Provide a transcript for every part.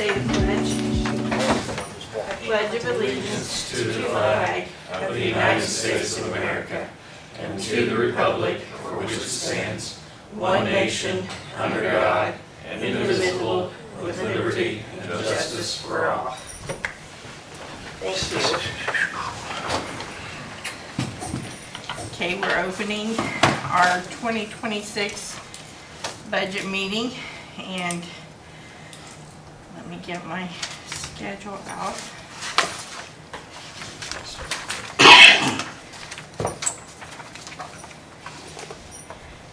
say the pledge. I pledge of allegiance to the flag of the United States of America and to the republic for which it stands, one nation, under God, indivisible, with liberty and justice for all. Thank you. Okay, we're opening our 2026 budget meeting, and let me get my schedule out.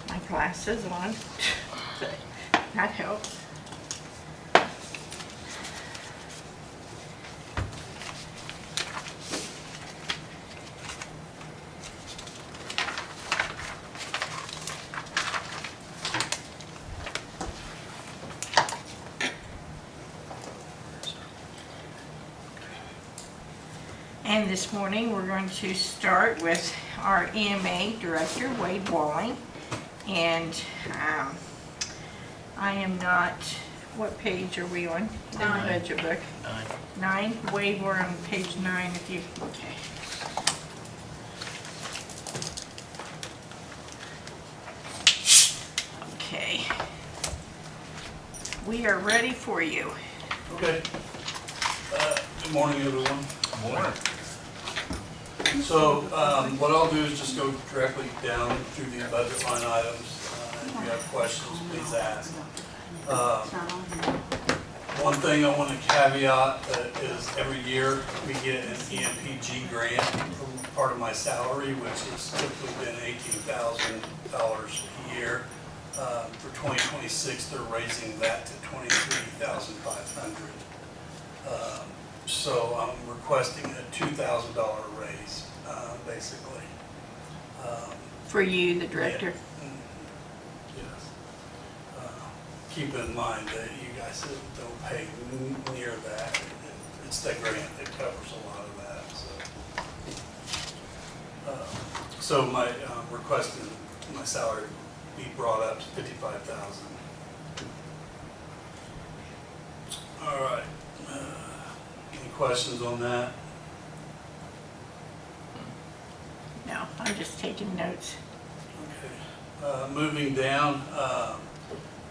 My glasses on, that helps. And this morning, we're going to start with our EMA Director, Wade Walling. And I am not, what page are we on in the budget book? 9. Wade, we're on page 9 if you, okay. Okay. We are ready for you. Okay. Good morning, everyone. Good morning. So what I'll do is just go directly down through the budget line items. If you have questions, please ask. One thing I want to caveat is every year we get an EMPG grant from part of my salary, which has typically been $18,000 a year. For 2026, they're raising that to $23,500. So I'm requesting a $2,000 raise, basically. For you, the director? Yeah. Yes. Keep in mind that you guys don't pay near that. It's that grant that covers a lot of that. So my requesting my salary be brought up to $55,000. All right. Any questions on that? No, I'm just taking notes. Okay. Moving down,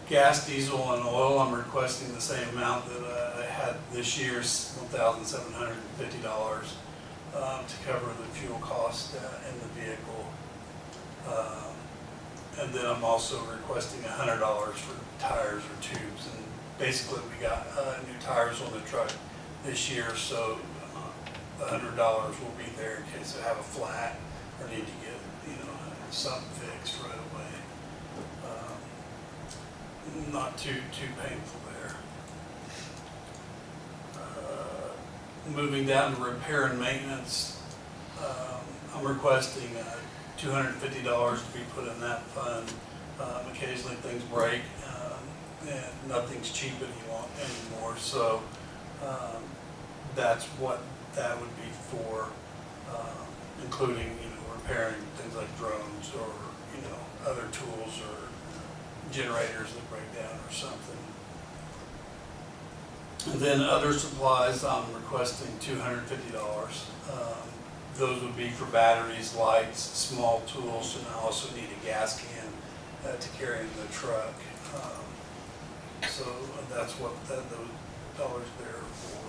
gas, diesel, and oil, I'm requesting the same amount that I had this year's $1,750 to cover the fuel cost in the vehicle. And then I'm also requesting $100 for tires or tubes. And basically we got new tires on the truck this year, so $100 will be there in case I have a flat or need to get, something fixed right away. Not too painful there. Moving down to repair and maintenance, I'm requesting $250 to be put in that fund. Occasionally things break, and nothing's cheap anymore, so that's what that would be for, including repairing things like drones or other tools or generators that break down or something. And then other supplies, I'm requesting $250. Those would be for batteries, lights, small tools, and I also need a gas can to carry in the truck. So that's what those dollars there are for.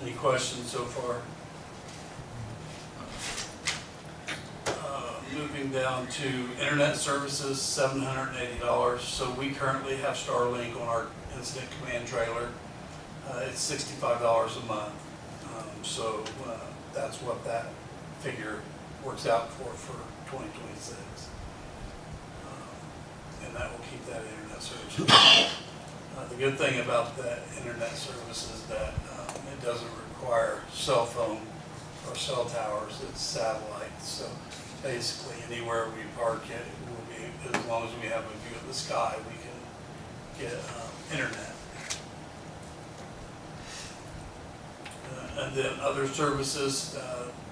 Any questions so far? Moving down to internet services, $780. So we currently have Starlink on our incident command trailer. It's $65 a month. So that's what that figure works out for 2026. And that will keep that internet service. The good thing about that internet service is that it doesn't require cell phone or cell towers, it's satellite. So basically anywhere we park it will be, as long as we have a view of the sky, we can get internet. And then other services,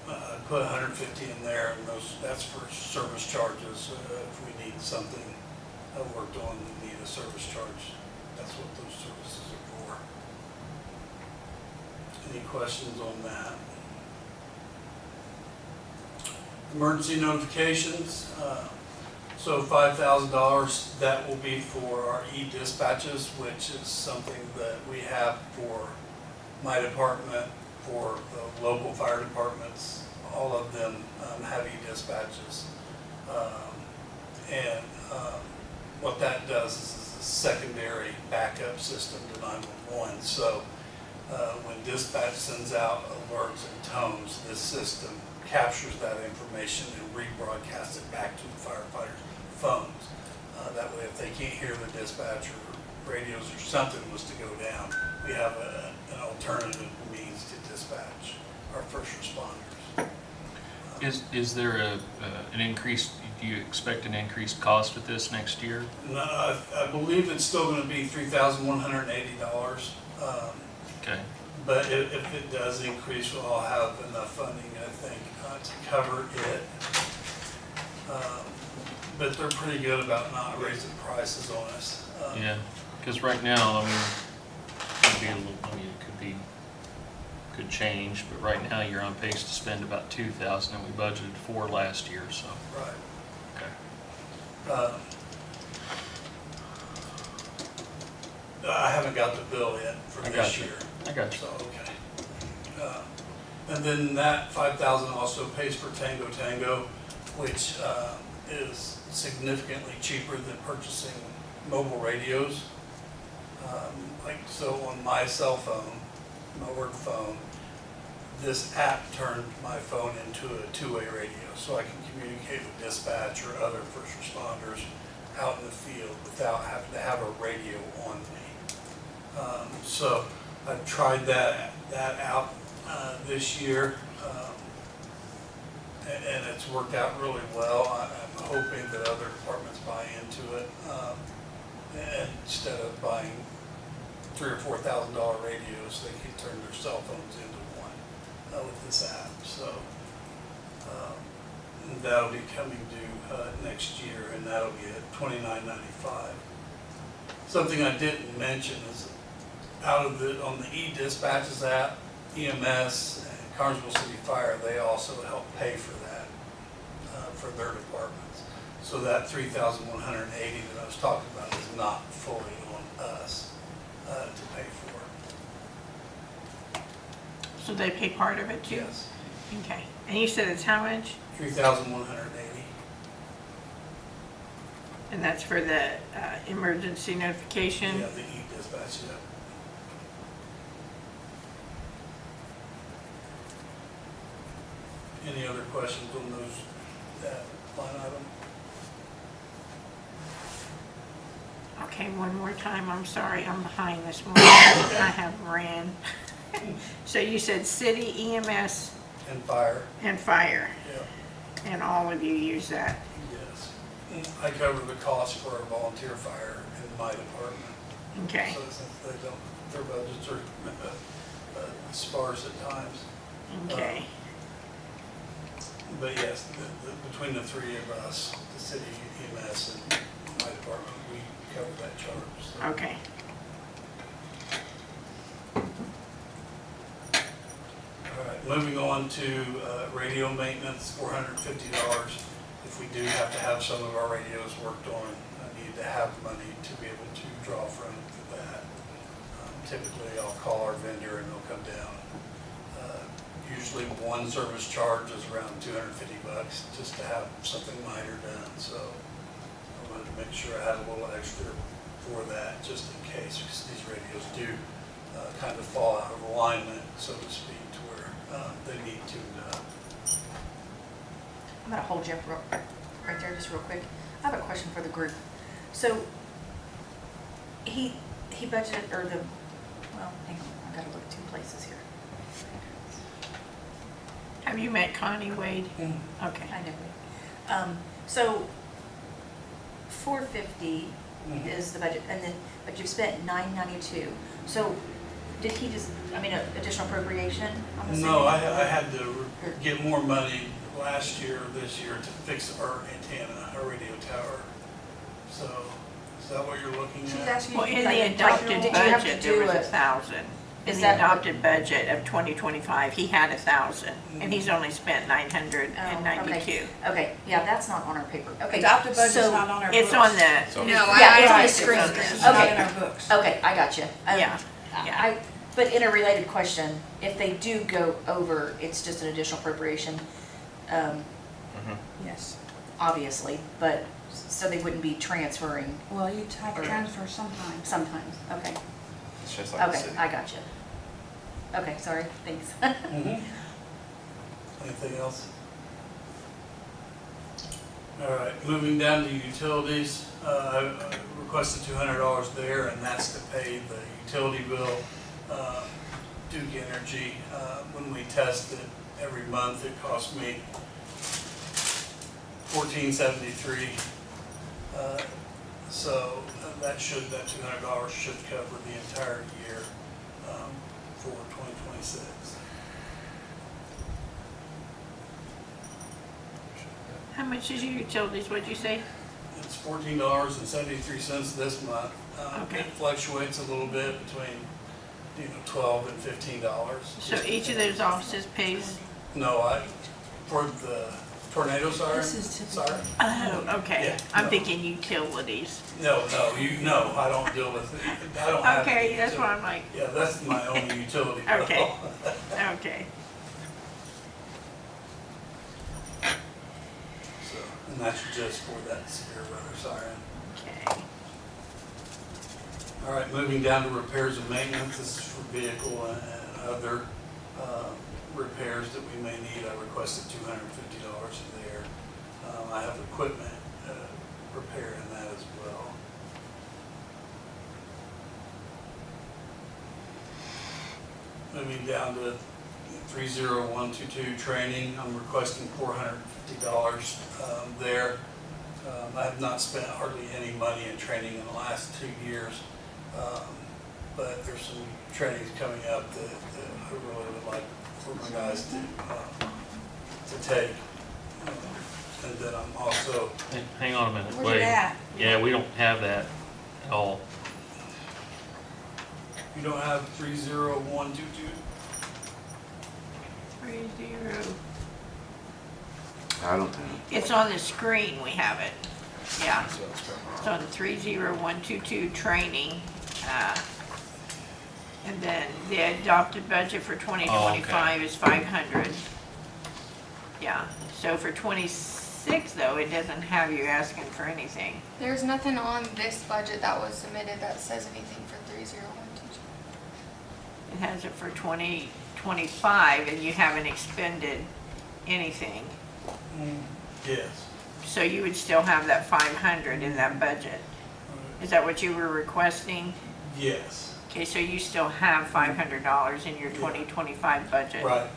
I put 150 in there, and that's for service charges. If we need something worked on, we need a service charge. That's what Any questions on that? Emergency notifications, so $5,000, that will be for our e-dispatches, which is something that we have for my department, for the local fire departments. All of them have e-dispatches. What that does is a secondary backup system to 911. So when dispatch sends out alerts and tones, this system captures that information and rebroadcasts it back to the firefighters' phones. That way, if they can't hear the dispatch or radios or something was to go down, we have an alternative means to dispatch our first responders. Is there an increase, do you expect an increased cost with this next year? No, I believe it's still going to be $3,180. Okay. But if it does increase, we'll all have enough funding, I think, to cover it. But they're pretty good about not raising prices on us. Yeah, because right now, I mean, it could change, but right now you're on pace to spend about $2,000, and we budgeted $4 last year, so. Right. Okay. I haven't got the bill yet for this year. I got you. So, okay. And then that $5,000 also pays for Tango Tango, which is significantly cheaper than purchasing mobile radios. So on my cell phone, my work phone, this app turned my phone into a two-way radio, so I can communicate with dispatch or other first responders out in the field without having to have a radio on me. So I've tried that out this year, and it's worked out really well. I'm hoping that other departments buy into it, and instead of buying $3,000 or $4,000 radios, they can turn their cell phones into one with this app. So that'll be coming due next year, and that'll be at $29.95. Something I didn't mention is on the e-dispatches app, EMS and Carnesville City Fire, they also help pay for that for their departments. So that $3,180 that I was talking about is not fully on us to pay for. So they pay part of it too? Yes. Okay. And you said it's how much? $3,180. And that's for the emergency notification? Yeah, the e-dispatch, yeah. Any other questions on that line item? Okay, one more time. I'm sorry, I'm behind this morning. I have ran. So you said city, EMS, And fire, and fire, yeah, and all of you use that? yes. I cover the cost for our volunteer fire in my department. Okay, So since their budgets are sparse at times. okay. But yes, between the three of us, the city, EMS, and my department, we cover that charge. So. Okay. All right, moving on to radio maintenance, $450. If we do have to have some of our radios worked on, I need to have money to be able to draw from for that. Typically, I'll call our vendor and they'll come down. Usually one service charge is around $250 just to have something minor done. So I wanted to make sure I had a little extra for that just in case, because these radios do kind of fall out of alignment, so to speak, to where they need to. I'm gonna hold you up right there just real quick. I have a question for the group. So he budgeted, or well, hang on, I gotta look two places here. Have you met Connie Wade? Okay. I know. So 450 is the budget, and then, but you've spent 992. So did he just, additional appropriation? I'm assuming? No, I had to get more money last year, this year, to fix our antenna, our radio tower. So, is that what you're looking She's at? asking Well, you, in like, the adopted did you have to budget, do there was a- 1,000. In Is the that- adopted budget of 2025, he had 1,000, and he's only spent 992. Okay, yeah, that's not on our paper. Okay, Adopted budget's so- not on our books. It's on the, So- No, Yeah, it's on the right, screen. It's not Okay. in our books. Okay, I got you. yeah, yeah. But in a related question, if they do go over, it's just an additional appropriation, Yes. obviously, but, so they wouldn't be transferring Well, you have to transfer sometimes. sometimes, okay. It's just like the Okay, city. I got you. Okay, sorry, thanks. Mhm. Anything else? All right, moving down to utilities, I requested $200 there, and that's to pay the utility bill. Duke Energy, when we test it every month, it costs me $14.73. So that $200 should cover the entire year for 2026. How much is your utilities, what'd you say? It's $14.73 this month. Okay. It fluctuates a little bit between, $12 and $15. So each of those offices pays, No, for the tornado siren, This is typical. siren? oh, okay. Yeah, I'm no. thinking utilities. No, I don't deal with it. I don't have. Okay, any that's why utility. I'm like, Yeah, that's my only utility bill. Okay. okay. So, and that's just for that severe weather siren. Okay. All right, moving down to repairs and maintenance, this is for vehicle and other repairs that we may need. I requested $250 in there. I have equipment repair in that as well. Moving down to 30122 training, I'm requesting $450 there. I have not spent hardly any money in training in the last 2 years. But there's some trainings coming up that I really would like for my guys to take. And then I'm also, Hang on a minute, Where's wait. it at? Yeah, we don't have that at all. you don't have 30122? 30. I don't know. It's on the screen, we have it. Yeah, So it's probably- it's on 30122 training. And then the adopted budget for 2025 is 500. Yeah, so for 26 though, it doesn't have you asking for anything. There's nothing on this budget that was submitted that says anything for 30122. It has it for 2025 and you haven't expended anything. Yes. So you would still have that 500 in that budget. Is that what you were requesting? Yes, Okay, so you still have $500 in your Yeah. 2025 budget? right.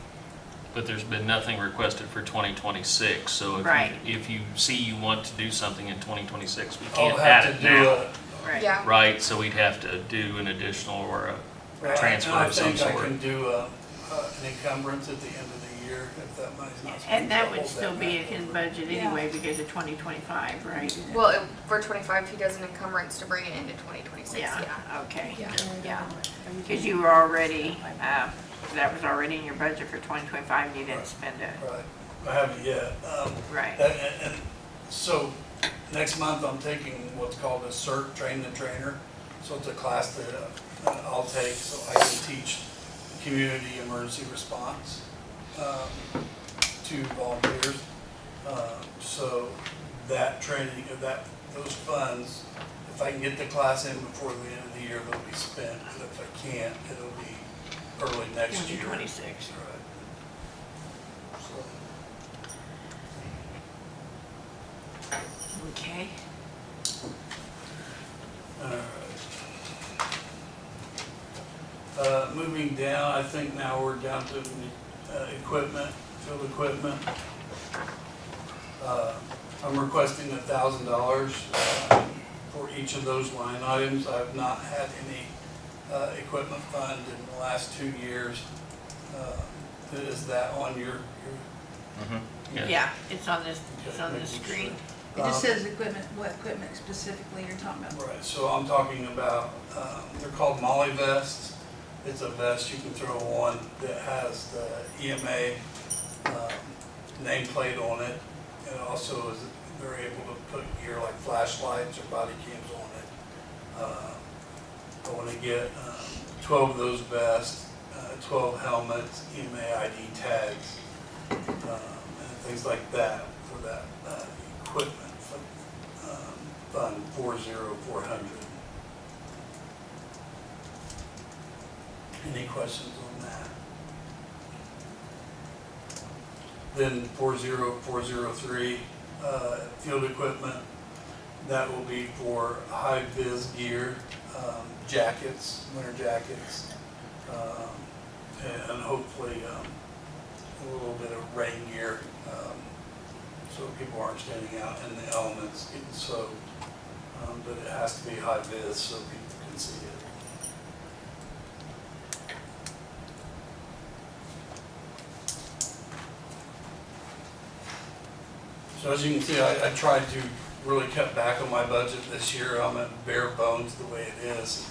But there's been nothing requested for 2026, so Right. if you see you want to do something in 2026, we I'll can't have add to it do now. Right. Yeah. Right, so we'd have to do an additional or a Right, transfer and of some I think I sort. can do an encumbrance at the end of the year if that money's not spent. And that I'll would hold still be in back. his budget Yeah. anyway because of 2025, right? Well, for 25, he does an encumbrance to bring it into 2026, Yeah, yeah. okay, Yeah. yeah. Because you were already, that was already in your budget for 2025 and you didn't spend it. Right, I haven't yet. Right. And so, next month, I'm taking what's called a CERT, Train the Trainer. So it's a class that I'll take so I can teach community emergency response to volunteers. So that training, those funds, if I can get the class in before the end of the year, they'll be spent. But if I can't, it'll be early next year. 2026. Right. So, Okay. moving down, I think now we're down to equipment, field equipment. I'm requesting $1,000 for each of those line items. I've not had any equipment fund in the last 2 years. Is that on your Mhm. Yeah. Yeah, it's on this, it's on the Making sure. screen. It just says equipment, what equipment specifically you're talking about. Right, so I'm talking about, they're called molly vests. It's a vest you can throw on that has the EMA nameplate on it. And also is they're able to put gear like flashlights or body cams on it. I want to get 12 of those vests, 12 helmets, EMA ID tags, and things like that for that equipment fund 40400. Any questions on that? Then 40403, field equipment, that will be for high vis gear, jackets, winter jackets, and hopefully a little bit of rain gear, so people aren't standing out in the elements getting soaked. But it has to be high vis so people can see it. So as you can see, I tried to really cut back on my budget this year. I'm at bare bones the way it is.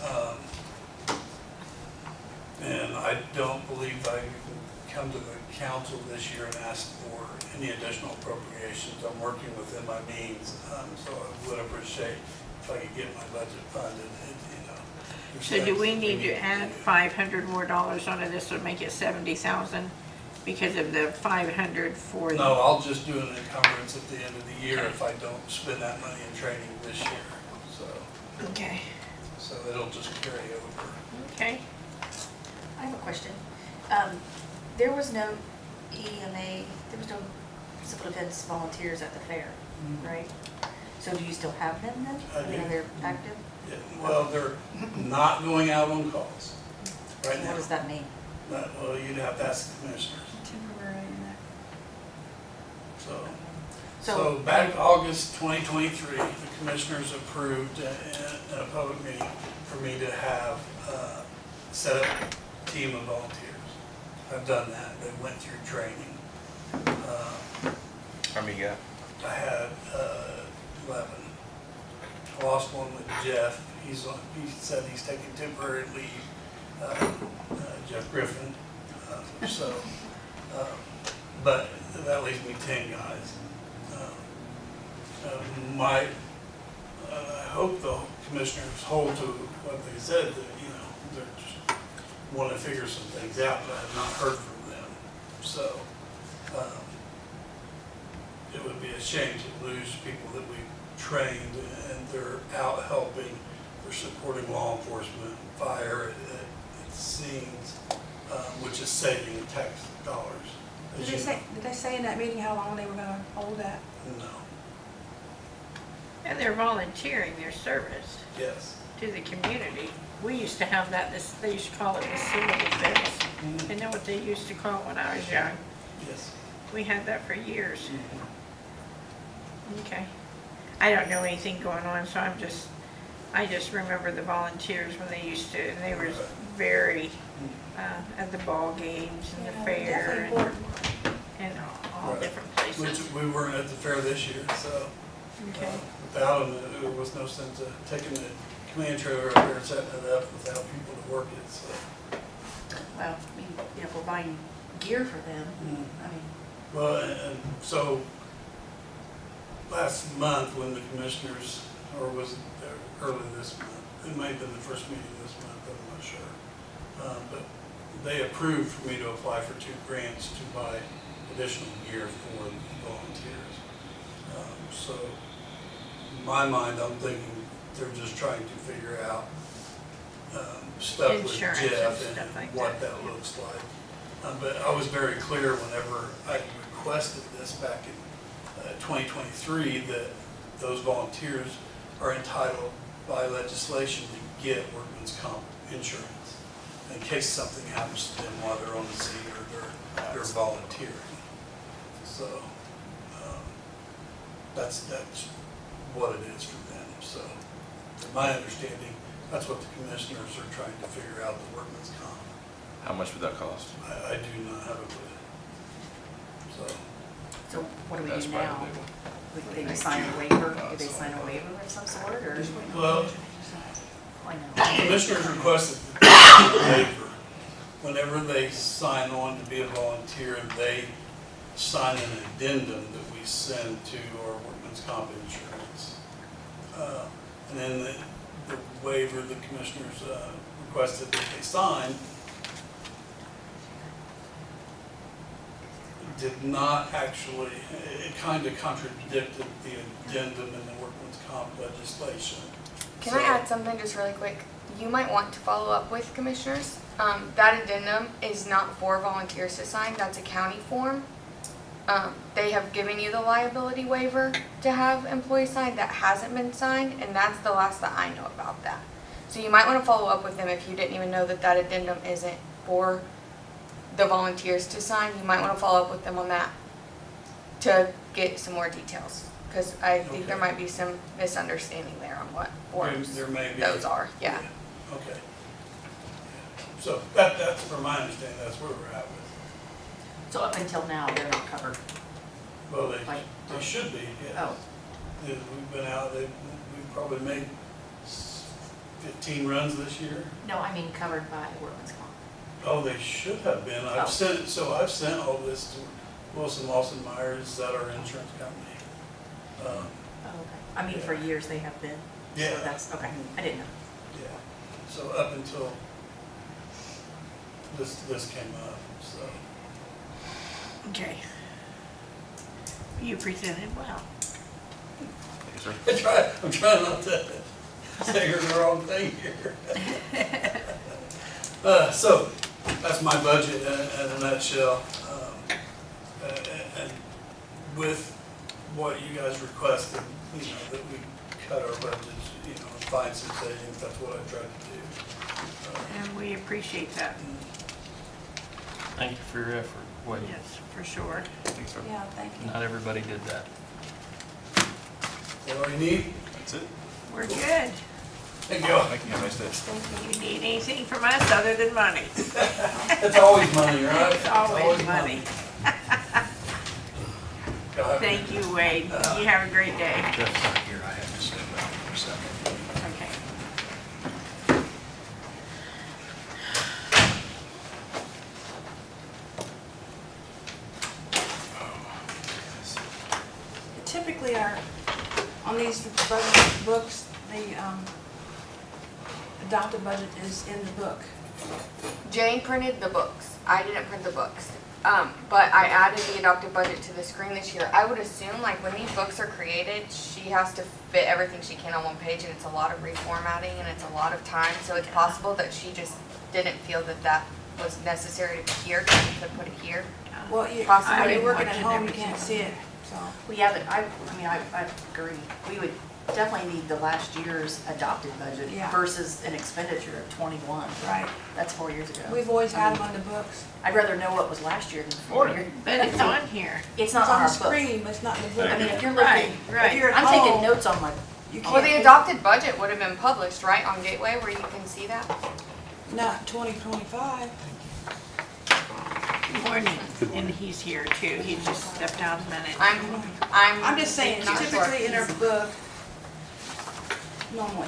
And I don't believe I can come to the council this year and ask for any additional appropriations. I'm working within my means, so I would appreciate if I could get my budget funded, So do we need to add $500 more onto this to make it 70,000 because of the 500 for the? No, I'll just do an encumbrance at the end of the year if I don't spend that money in training this year. Okay. So it'll just carry over. Okay. I have a question. There was no EMA, there was no civil defense volunteers at the fair, right? So do you still have them then? I do. Are they active? Yeah, well, they're not going out on calls right now. What does that mean? Well, you'd have to ask the commissioners. Temporary in there. So back August 2023, the commissioners approved in a public meeting for me to have set up a team of volunteers. I've done that. They went through training. How many you got? I had 11. I lost one with Jeff. He said he's taking temporary leave. Jeff Griffin. But that leaves me 10 guys. I hope the commissioners hold to what they said, that, they're just want to figure some things out, but I have not heard from them. So, it would be a shame to lose people that we've trained and they're out helping, they're supporting law enforcement, fire at scenes, which is saving tax dollars. Did they say in that meeting how long they were gonna hold that? No. And they're volunteering their service Yes. to the community. We used to have that, they used to call it the civil defense. Mhm. You know what they used to call it when I was young? Yes. We had that for years. Mhm. Okay. I don't know anything going on, so I just remember the volunteers when they used to, and they were very, at the ball games and the Yeah, fair definitely important. and all Right. different Which places. we weren't at the fair this year, so Okay. without them, there was no sense of taking the command trailer up there and setting it up without people to work it, so. Well, I mean, if we're buying gear for them, I mean, Well, and so last month when the commissioners, or was it early this month, it might have been the first meeting this month, I'm not sure. But they approved for me to apply for 2 grants to buy additional gear for volunteers. So in my mind, I'm thinking they're just trying to figure out stuff with Insurance and Jeff stuff and like what that. that looks like. But I was very clear whenever I requested this back in 2023 that those volunteers are entitled by legislation to get workman's comp insurance in case something happens to them while they're on the scene or they're volunteering. So that's what it is for them. So from my understanding, that's what the commissioners are trying to figure out, the workman's comp. How much would that cost? I do not have a clue. so what do we That's do probably now? the big one. Did they sign a waiver? Did they sign a waiver of some sort, or? Well, I know. the commissioners requested a waiver whenever they sign on to be a volunteer, they sign an addendum that we send to our workman's comp insurance. And then the waiver the commissioners requested that they sign did not actually, it kind of contradicted the addendum in the workman's comp legislation. Can I add something just really quick? You might want to follow up with commissioners. That addendum is not for volunteers to sign, that's a county form. They have given you the liability waiver to have employees sign that hasn't been signed, and that's the last that I know about that. So you might want to follow up with them if you didn't even know that that addendum isn't for the volunteers to sign. You might want to follow up with them on that to get some more details, because I think there Okay. might be some misunderstanding there on what forms There may be. those are, yeah. Okay. So that's, from my understanding, that's where we're at with So up until now, they're not covered. it. Well, Like- they should be, yeah. Oh, We've been out, we've probably made 15 runs this year. no, I mean covered by workman's comp. Oh, they should have been. Oh. I've sent all this to Wilson Lawson Myers, is that our insurance company? Oh, okay. I mean, for years they have been. Yeah. So that's, okay, I didn't know. Yeah, so up until this came up, so. Okay. You presented well. I'm trying not to say the wrong thing here. So, that's my budget in a nutshell. And with what you guys requested, that we cut our budgets, find some savings, that's what I tried to do. And we appreciate that. Thank you for your effort, Wade. Yes, for sure. Yeah, thank you. Not everybody did that. Is that all you need? That's it. We're good. Thank you. Thank you. Have a nice day. You need anything from us other than money? It's always money, right? It's always money. God. Thank you, Wade. You have a great day. Jeff's not here. I have to stay back for a second. Okay. Typically, on these budget books, the adopted budget is in the book. Jane printed the books. I didn't print the books. But I added the adopted budget to the screen this year. I would assume, like, when these books are created, she has to fit everything she can on one page, and it's a lot of reformatting, and it's a lot of time, so it's possible that she just didn't feel that that was necessary to be here, so she could put it here. Well, Possibly. when you're working Watch at it home, every you can't see single it, so. Well, yeah, but I agree. We would definitely need the last year's adopted budget Yeah. versus an expenditure of 21. Right. That's 4 years ago. We've always had them on the books. I'd rather know what was last year than 4 years. But it's on here. It's It's not on on the our book. screen, but it's not in the book. I mean, if you're Right, looking, right. If you're at I'm taking home, notes on my, you Well, the can't, adopted budget would have been published, right, on Gateway, where you can see that? not 2025. Good morning. And he's here too. He just stepped out a minute. I'm just saying, not sure. typically in our book, normally,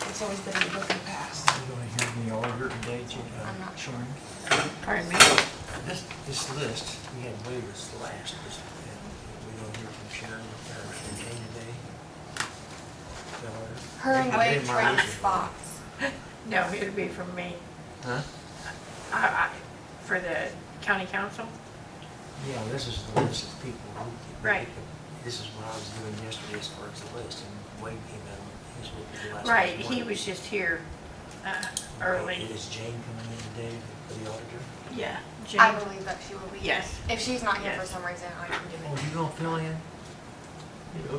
it's always been in the book in the past. You gonna hear me order today, I'm not sure. Sharon? Pardon me? This list, we had waivers last, and we don't hear from Sharon or from Jane today. Tell Her and I Wade did my traded issue. spots. No, it would be from me. Huh? For the county council? Yeah, this is the list of people who. Right. This is what I was doing yesterday as far as the list, and Wade came in, he was with me last. Right, morning. he was just here early. Is Jane coming in today for the auditor? Yeah. I Jane? believe that she will be. Yes. If she's not here for Yes. some reason, I can do Oh, it. you gonna fill in?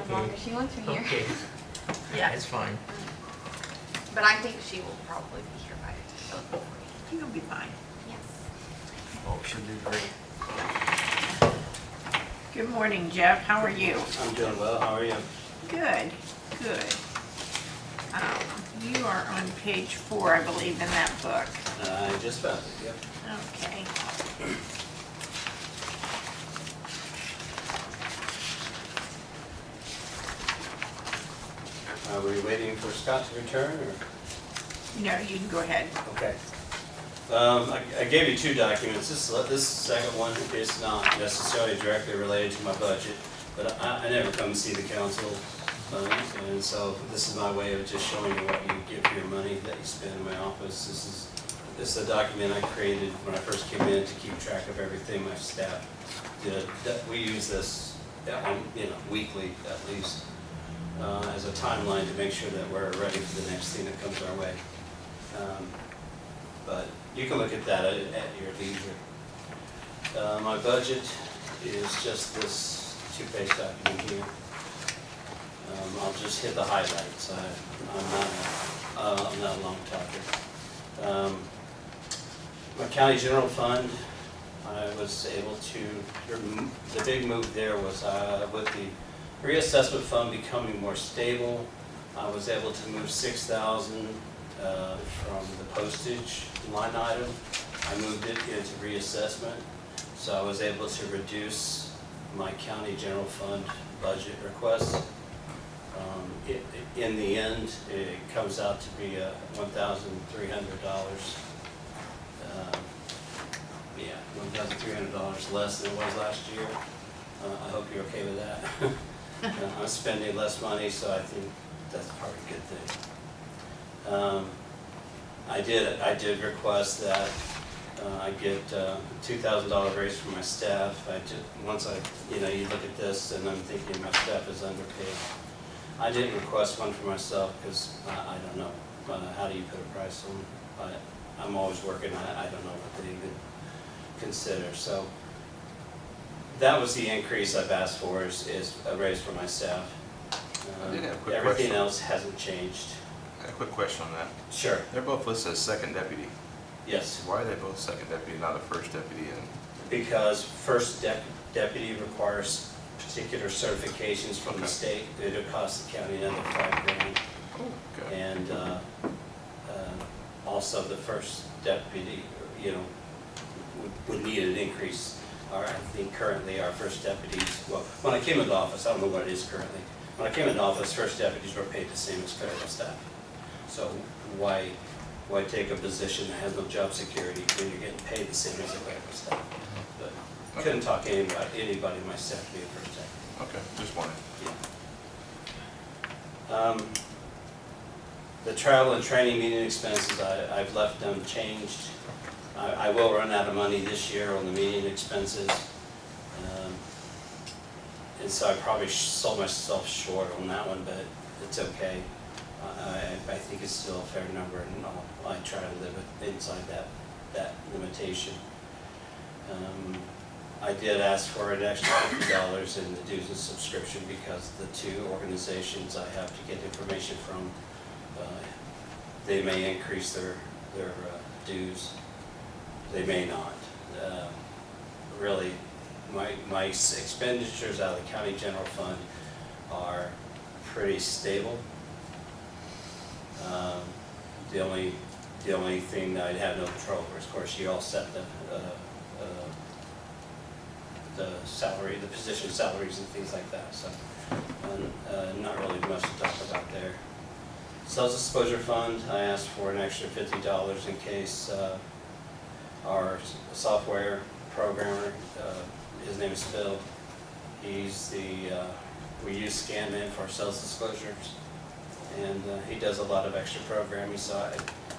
As long Okay. as she wants me here. Okay, Yeah. that's fine. But I think she will probably be here by the You'll be fine. Yes. Oh, she'll do great. Good morning, Jeff. How are you? I'm doing well, how are you? Good, good. You are on page 4, I believe, in that book. I just found it, yep. Okay. Were you waiting for Scott to return, or? No, you can go ahead. Okay. I gave you two documents. This second one is not necessarily directly related to my budget, but I never come and see the council. And so this is my way of just showing you what you get for your money that you spend in my office. This is a document I created when I first came in to keep track of everything my staff did. We use this, weekly at least, as a timeline to make sure that we're ready for the next thing that comes our way. But you can look at that at your leisure. My budget is just this two-page document here. I'll just hit the highlights. I'm not a long talker. My county general fund, I was able to, the big move there was with the reassessment fund becoming more stable, I was able to move $6,000 from the postage line item. I moved it into reassessment, so I was able to reduce my county general fund budget request. In the end, it comes out to be $1,300. Yeah, $1,300 less than it was last year. I hope you're okay with that. I'm spending less money, so I think that's probably a good thing. I did request that I get $2,000 raise for my staff. You look at this and I'm thinking my staff is underpaid. I didn't request one for myself because I don't know. How do you put a price on? I'm always working. I don't know what to even consider. So that was the increase I've asked for is a raise for my staff. I did have a quick Everything question. else hasn't changed. I had a quick question on that. Sure. They're both listed as second deputy. Yes. Why are they both second deputy, not a first deputy? And Because first deputy requires particular certifications from the state. It would cost the county another $5,000. okay. And also the first deputy, would need an increase. I think currently our first deputies, well, when I came into office, I don't know what it is currently. When I came into office, first deputies were paid the same as clerical staff. So why take a position that has no job security when you're getting paid the same as a clerical staff? But couldn't talk to anybody in my staff to be a first deputy. Okay, just wondering. Yeah. The travel and training meeting expenses, I've left them changed. I will run out of money this year on the meeting expenses. And so I probably sold myself short on that one, but it's okay. I think it's still a fair number, and I try to live inside that limitation. I did ask for an extra $50 in the dues and subscription because the two organizations I have to get information from, they may increase their dues. They may not. Really, my expenditures out of the county general fund are pretty stable. The only thing that I'd have no control over is, of course, you all set the salary, the position salaries and things like that. So not really much to talk about there. Sales exposure fund, I asked for an extra $50 in case our software programmer, his name is Phil, we use ScanMan for our sales disclosures, and he does a lot of extra programming, so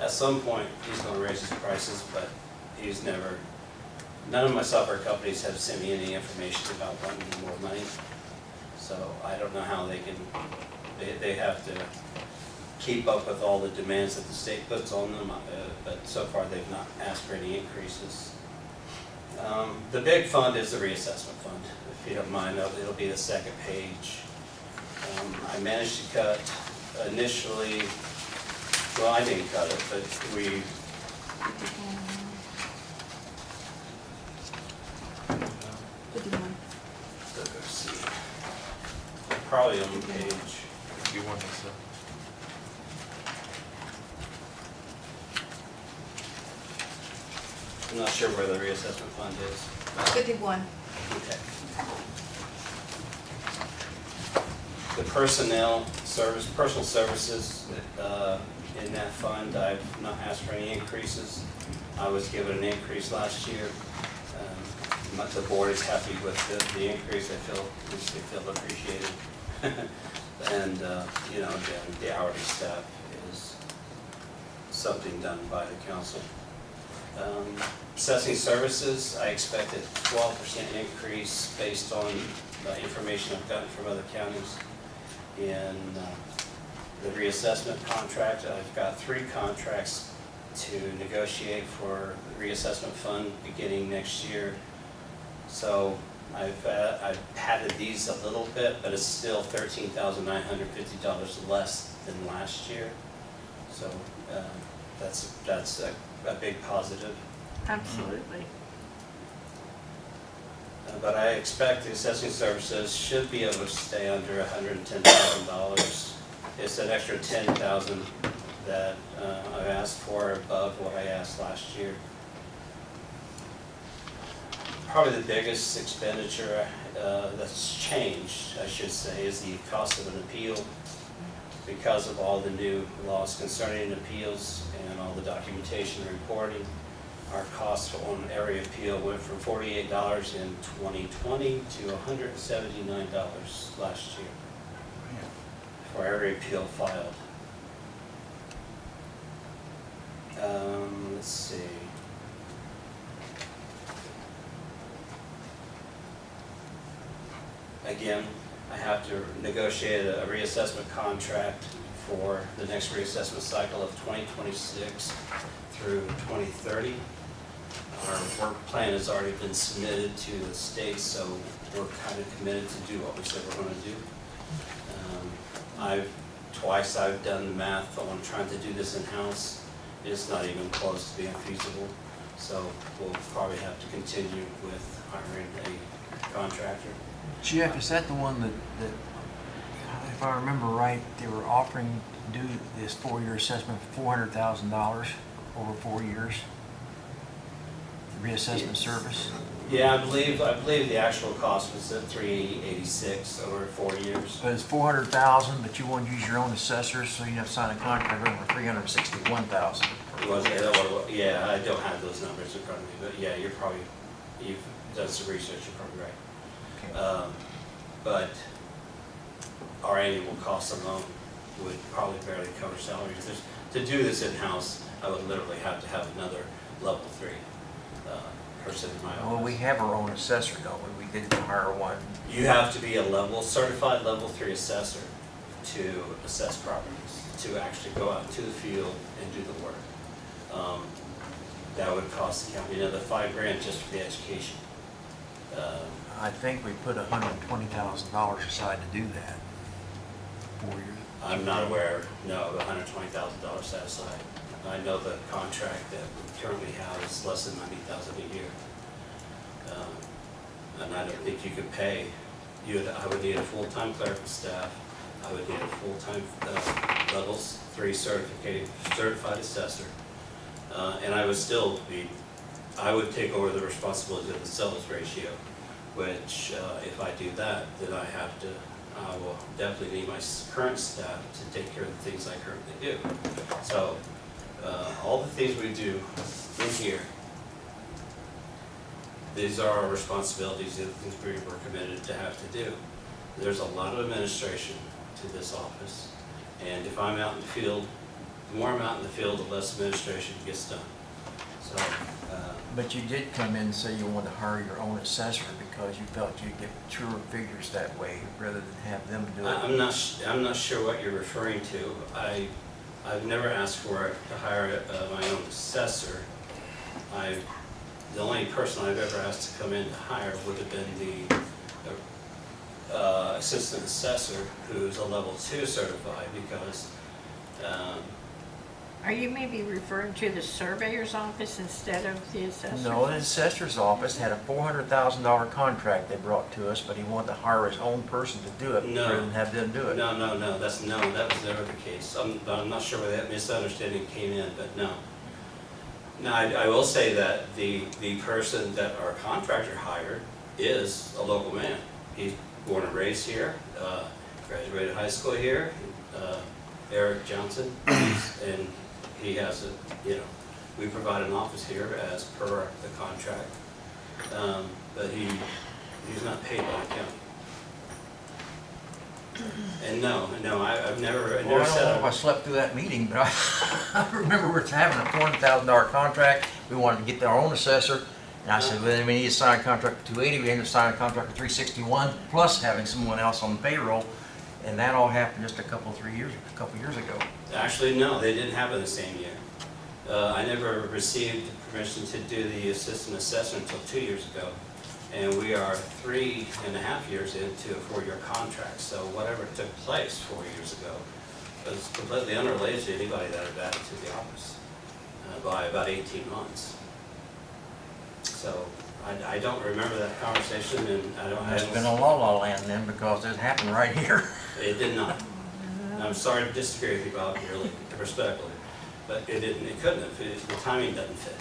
at some point he's going to raise his prices, but none of my software companies have sent me any information about wanting more money, so I don't know how they have to keep up with all the demands that the state puts on them, but so far they've not asked for any increases. The big fund is the reassessment fund. If you don't mind, it'll be the second page. I managed to cut initially, well, I didn't cut it, but we, let's see, probably on the page. You want this? I'm not sure where the reassessment fund is. 51. Okay. The personal services, in that fund. I've not asked for any increases. I was given an increase last year. The board is happy with the increase. They feel appreciated. And, you know, again, the hourly staff is something done by the council. Assessing services, I expect a 12% increase based on the information I've gotten from other counties. In the reassessment contract, I've got 3 contracts to negotiate for the reassessment fund beginning next year. So I've padded these a little bit, but it's still $13,950 less than last year. So that's a big positive. Absolutely. But I expect the assessing services should be able to stay under $110,000. It's an extra $10,000 that I've asked for above what I asked last year. Probably the biggest expenditure that's changed, I should say, is the cost of an appeal. Because of all the new laws concerning appeals and all the documentation and reporting, our cost on every appeal went from $48 in 2020 to $179 last year for every appeal filed. Let's see. Again, I have to negotiate a reassessment contract for the next reassessment cycle of 2026 through 2030. Our work plan has already been submitted to the state, so we're kind of committed to do what we said we're going to do. Twice I've done the math on trying to do this in-house. It's not even close to being feasible, so we'll probably have to continue with hiring a contractor. Jeff, is that the one that, if I remember right, they were offering to do this 4-year assessment for $400,000 over 4 years? Reassessment service? Yeah, I believe the actual cost was at $386 over 4 years. But it's $400,000, but you want to use your own assessors, so you have to sign a contract for $361,000. Yeah, I don't have those numbers in front of me, but yeah, you've done some research, you're probably right. Okay. But our annual cost alone would probably barely cover salaries. To do this in-house, I would literally have to have another level 3 person in my office. Well, we have our own assessor, don't we? We did hire one. You have to be a certified level 3 assessor to assess properties, to actually go out into the field and do the work. That would cost the county another $5,000 just for the education. I think we put $120,000 aside to do that. 4 years. I'm not aware, no, of $120,000 set aside. I know the contract that we currently have is less than $90,000 a year. And I don't think you could pay, I would need a full-time clerical staff, I would need a full-time level 3 certified assessor. And I would I would take over the responsibility of the sales ratio, which if I do that, then I will definitely need my current staff to take care of the things I currently do. So all the things we do in here, these are our responsibilities, the things we were committed to have to do. There's a lot of administration to this office, and if I'm out in the field, the more I'm out in the field, the less administration gets done. So. But you did come in and say you wanted to hire your own assessor because you felt you'd get truer figures that way rather than have them do it. I'm not sure what you're referring to. I've never asked to hire my own assessor. The only person I've ever asked to come in to hire would have been the assistant assessor, who's a level 2 certified, because Are you maybe referring to the surveyor's office instead of the assessor's? No, the assessor's office had a $400,000 contract they brought to us, but he wanted to hire his own person to do it rather than have them do it. No, that was never the case. I'm not sure where that misunderstanding came in, but no. Now, I will say that the person that our contractor hired is a local man. He's born and raised here, graduated high school here, Eric Johnson, and he has a, you know, we provide an office here as per the contract, but he's not paid by the county. And no, I've never Well, I don't know said. if I slept through that meeting, but I remember we're having a $400,000 contract. We wanted to get our own assessor. And I said, well, we need to sign a contract for 280. We ended up signing a contract for 361, plus having someone else on the payroll. And that all happened just a couple years ago. Actually, no, they didn't happen the same year. I never received permission to do the assistant assessor until 2 years ago. And we are 3.5 years into a 4-year contract. So whatever took place 4 years ago was completely unrelated to anybody that had added to the office by about 18 months. So I don't remember that conversation, and I don't have. It's been a la land then, because it happened right here. It did not. I'm sorry to disagree with you, Bob, really, respectfully, but it didn't. It couldn't have. The timing doesn't fit.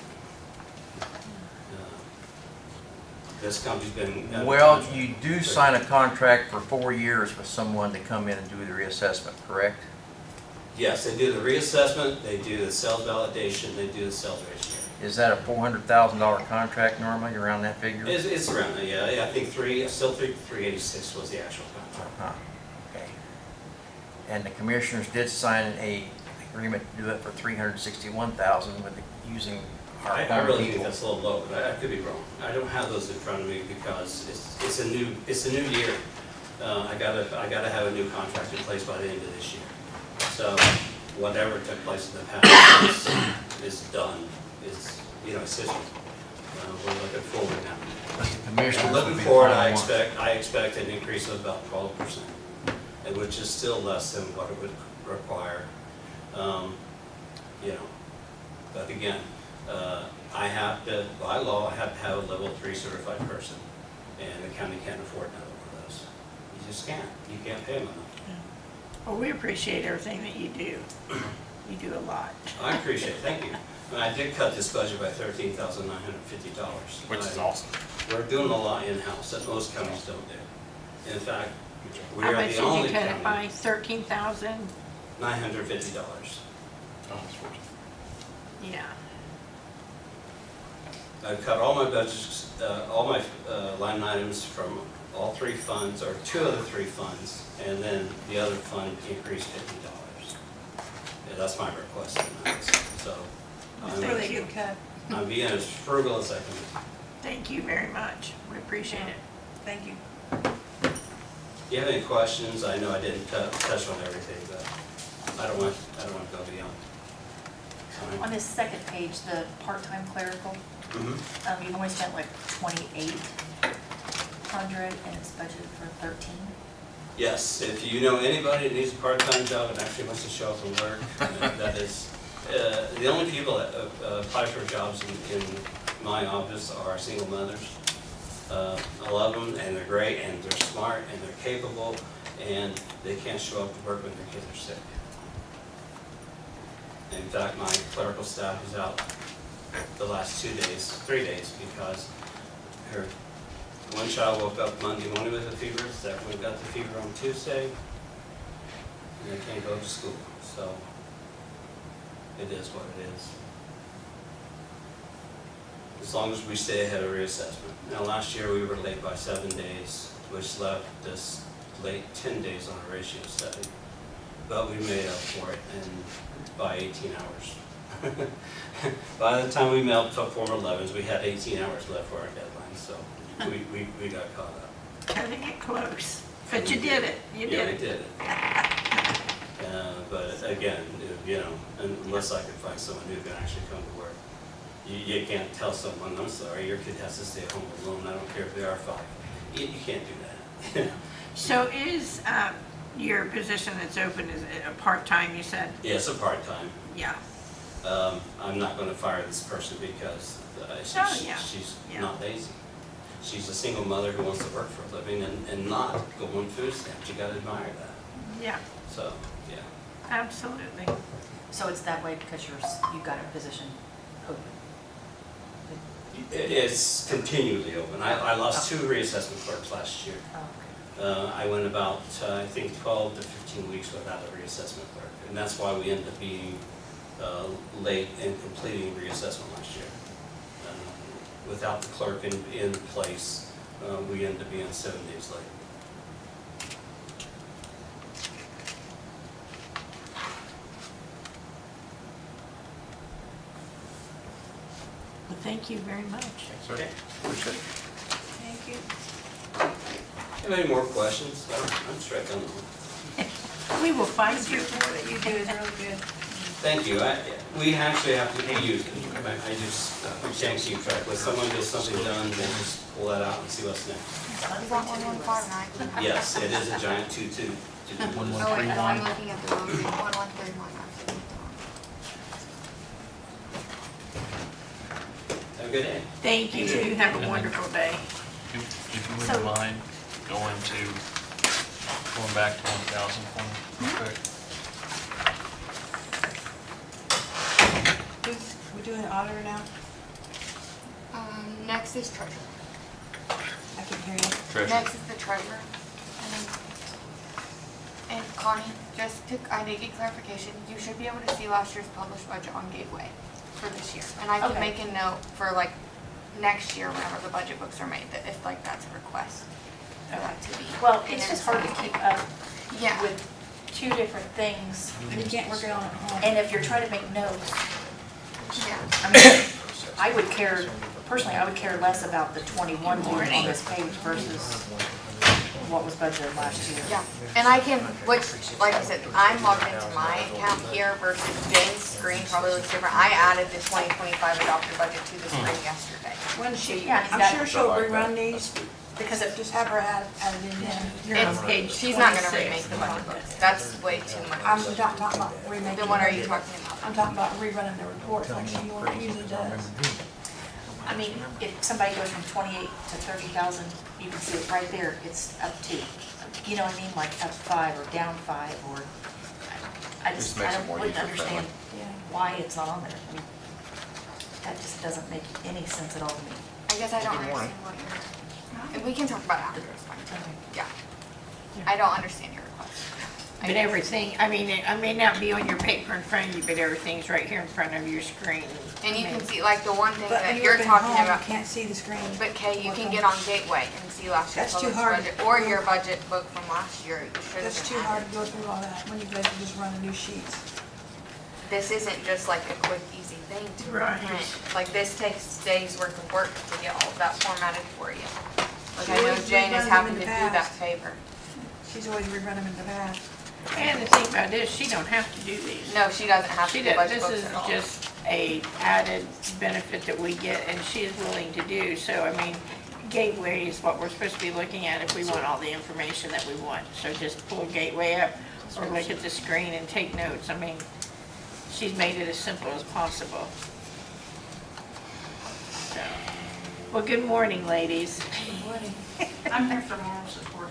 This company's been. Well, you do sign a contract for 4 years with someone to come in and do the reassessment, correct? Yes, they do the reassessment, they do the sales validation, they do the sales ratio. Is that a $400,000 contract normally, around that figure? It's around that, yeah. I think still 386 was the actual contract. Huh, okay. And the commissioners did sign a agreement to do it for $361,000 with using our I own really think people. that's a little low, but I could be wrong. I don't have those in front of me because it's a new year. I gotta have a new contract in place by the end of this year. So whatever took place in the past is done. It's, you know, it's history. We're looking forward now. But the commissioners And will looking be forward, the I final ones. expect an increase of about 12%, and which is still less than what it would require. You know, but again, I have to, by law, I have to have a level 3 certified person, and the county can't afford another one of those. You just can't. You can't pay them enough. Well, we appreciate everything that you do. You do a lot. I appreciate it. Thank you. And I did cut this budget by $13,950. Which is awesome. We're doing a lot in-house that most counties don't do. In fact, we How are much the did you only cut it county. by? 13,000? $950. Oh, that's fortunate. Yeah. I've cut all my budgets, all my line items from all 3 funds, or 2 of the 3 funds, and then the other fund increased $50. Yeah, that's my request tonight. So That's a really good cut. I'm being as frugal as I can be. Thank you very much. We appreciate it. Thank you. Do you have any questions? I know I didn't touch on everything, but I don't want to go beyond time. On this second page, the part-time clerical, you've only spent like 2,800 and it's budgeted for 13. Yes, if you know anybody that needs a part-time job and actually wants to show up and work, that is, the only people that apply for jobs in my office are single mothers. I love them, and they're great, and they're smart, and they're capable, and they can't show up to work when their kids are sick. In fact, my clerical staff is out the last 3 days, because one child woke up Monday morning with a fever, the second one got the fever on Tuesday, and they can't go to school. So it is what it is. As long as we stay ahead of reassessment. Now, last year we were late by 7 days, which left us late 10 days on a ratio study. But we made up for it by 18 hours. By the time we mailed Form 11s, we had 18 hours left for our deadline, so we got caught up. Cutting it close. But you did it. You Yeah, did we it. did it. But again, you know, unless I could find someone who can actually come to work. You can't tell someone, I'm sorry, your kid has to stay home alone, I don't care if they are 5. You can't do that. So is your position that's open, is it a part-time, you said? Yeah, it's a part-time. Yeah. I'm not going to fire this person because yeah. she's Yeah. not lazy. She's a single mother who wants to work for a living and not go on food stamps. You got to admire that. Yeah, So, yeah. absolutely. So it's that way because you've got a position open. It's continually open. I lost 2 reassessment clerks last year. Oh, I went about, I think 12 to 15 weeks without a reassessment clerk. And that's why we ended up being late in completing reassessment last year. Without the clerk in place, we ended up being 7 days late. Well, thank you very much. Okay. Thank you. Have any more questions? I'm straight down the line. We will find you. What you do is really good. Thank you. We actually have to use it. I just, we can't keep track. When someone gets something done, we'll just pull that out and see what's next. You want 1159? Yes, it is a giant tutu. Oh, wait, no, I'm looking at the wrong thing. 1131. Have a good day. Thank you. You have a wonderful day. If you wouldn't mind going back to 1,000 for me, real quick. We're doing an auditor now? Next is treasurer. I can hear you. Treasurer. Next is the treasurer. And Connie, I did get clarification. You should be able to see last year's published budget on Gateway for this year. And I can Okay. make a note for like next year whenever the budget books are made, that if like that's a request for that to be. Well, in it's there just hard to somewhere. keep up Yeah. with two different things. You can't work it on at home. And if you're trying to make notes, Yeah. I mean, I would care, personally, I would care less about the 21 on this page versus what was budgeted last year. Yeah, and I can, which, like I said, I'm logged into my account here versus Jane's screen probably looks different. I added the 2025 adopted budget to the screen yesterday. When she, Yeah, I'm that- sure she'll rerun these, Because if, just have her add it in there. You're on page She's not gonna 26. remake the budget books. That's way too I'm much. not about remaking. Then what are you it. talking about? I'm talking about rerunning the reports like she usually does. I mean, if somebody goes from 28 to 30,000, you can see it right there, it's up 2. You know what I mean, like up 5 or down 5, or, I just, Just makes it I more wouldn't user-friendly. understand Yeah. why it's not on there. I mean, that just doesn't make any sense at all to me. I guess I don't Good morning. understand what you're, and we can talk about it after, it's fine. Okay. Yeah. I don't understand your request. But everything, I mean, it may not be on your paper in front of you, but everything's right here in front of your screen. And you can see, like, the one thing But when that you're you're working talking home, about, you can't see the screen. but Kay, you can get on Gateway and see last year's That's too published hard. budget, or your budget book from last year, you should have That's too been hard added. to go through all that when you guys can just run the new sheets. This isn't just like a quick, easy thing to Right. print. Like, this takes days worth of work to get all of that formatted for you. Like, She I know always Jane reruns is them having in to the do that past. favor. She's always rerun them in the past. And the thing about this, she don't have to do these. No, she doesn't have to She do does, budget this books is at all. just a added benefit that we get, and she is willing to do. So, I mean, Gateway is what we're supposed to be looking at if we want all the information that we want. So just pull Gateway up, or look at the screen and take notes. I mean, she's made it as simple as possible. So, well, good morning, ladies. Good morning. I'm here for moral support.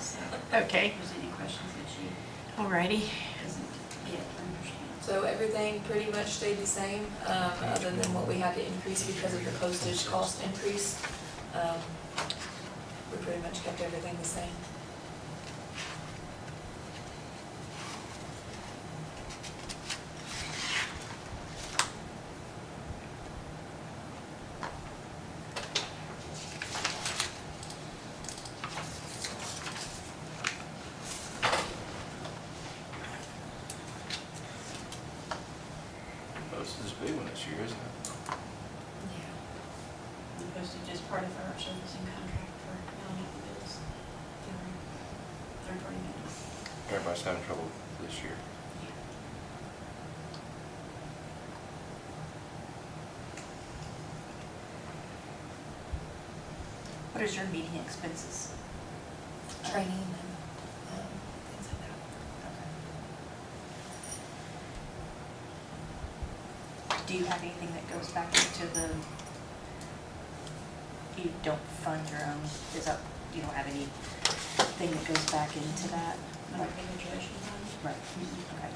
So, Okay, if there's any questions that she alrighty. doesn't yet understand. So everything pretty much stayed the same, other than what we had to increase because of the postage cost increase. We pretty much kept everything the same. Postage is a big one this year, isn't it? Yeah. The postage is part of our servicing contract for mailing out the bills through third-party vendors. Everybody's having trouble this year. What is your meeting expenses? Training and, things like that. Do you have anything that goes back into the, you don't fund your own, is that, you don't have anything that goes back into that? Like graduation fund. Right, okay.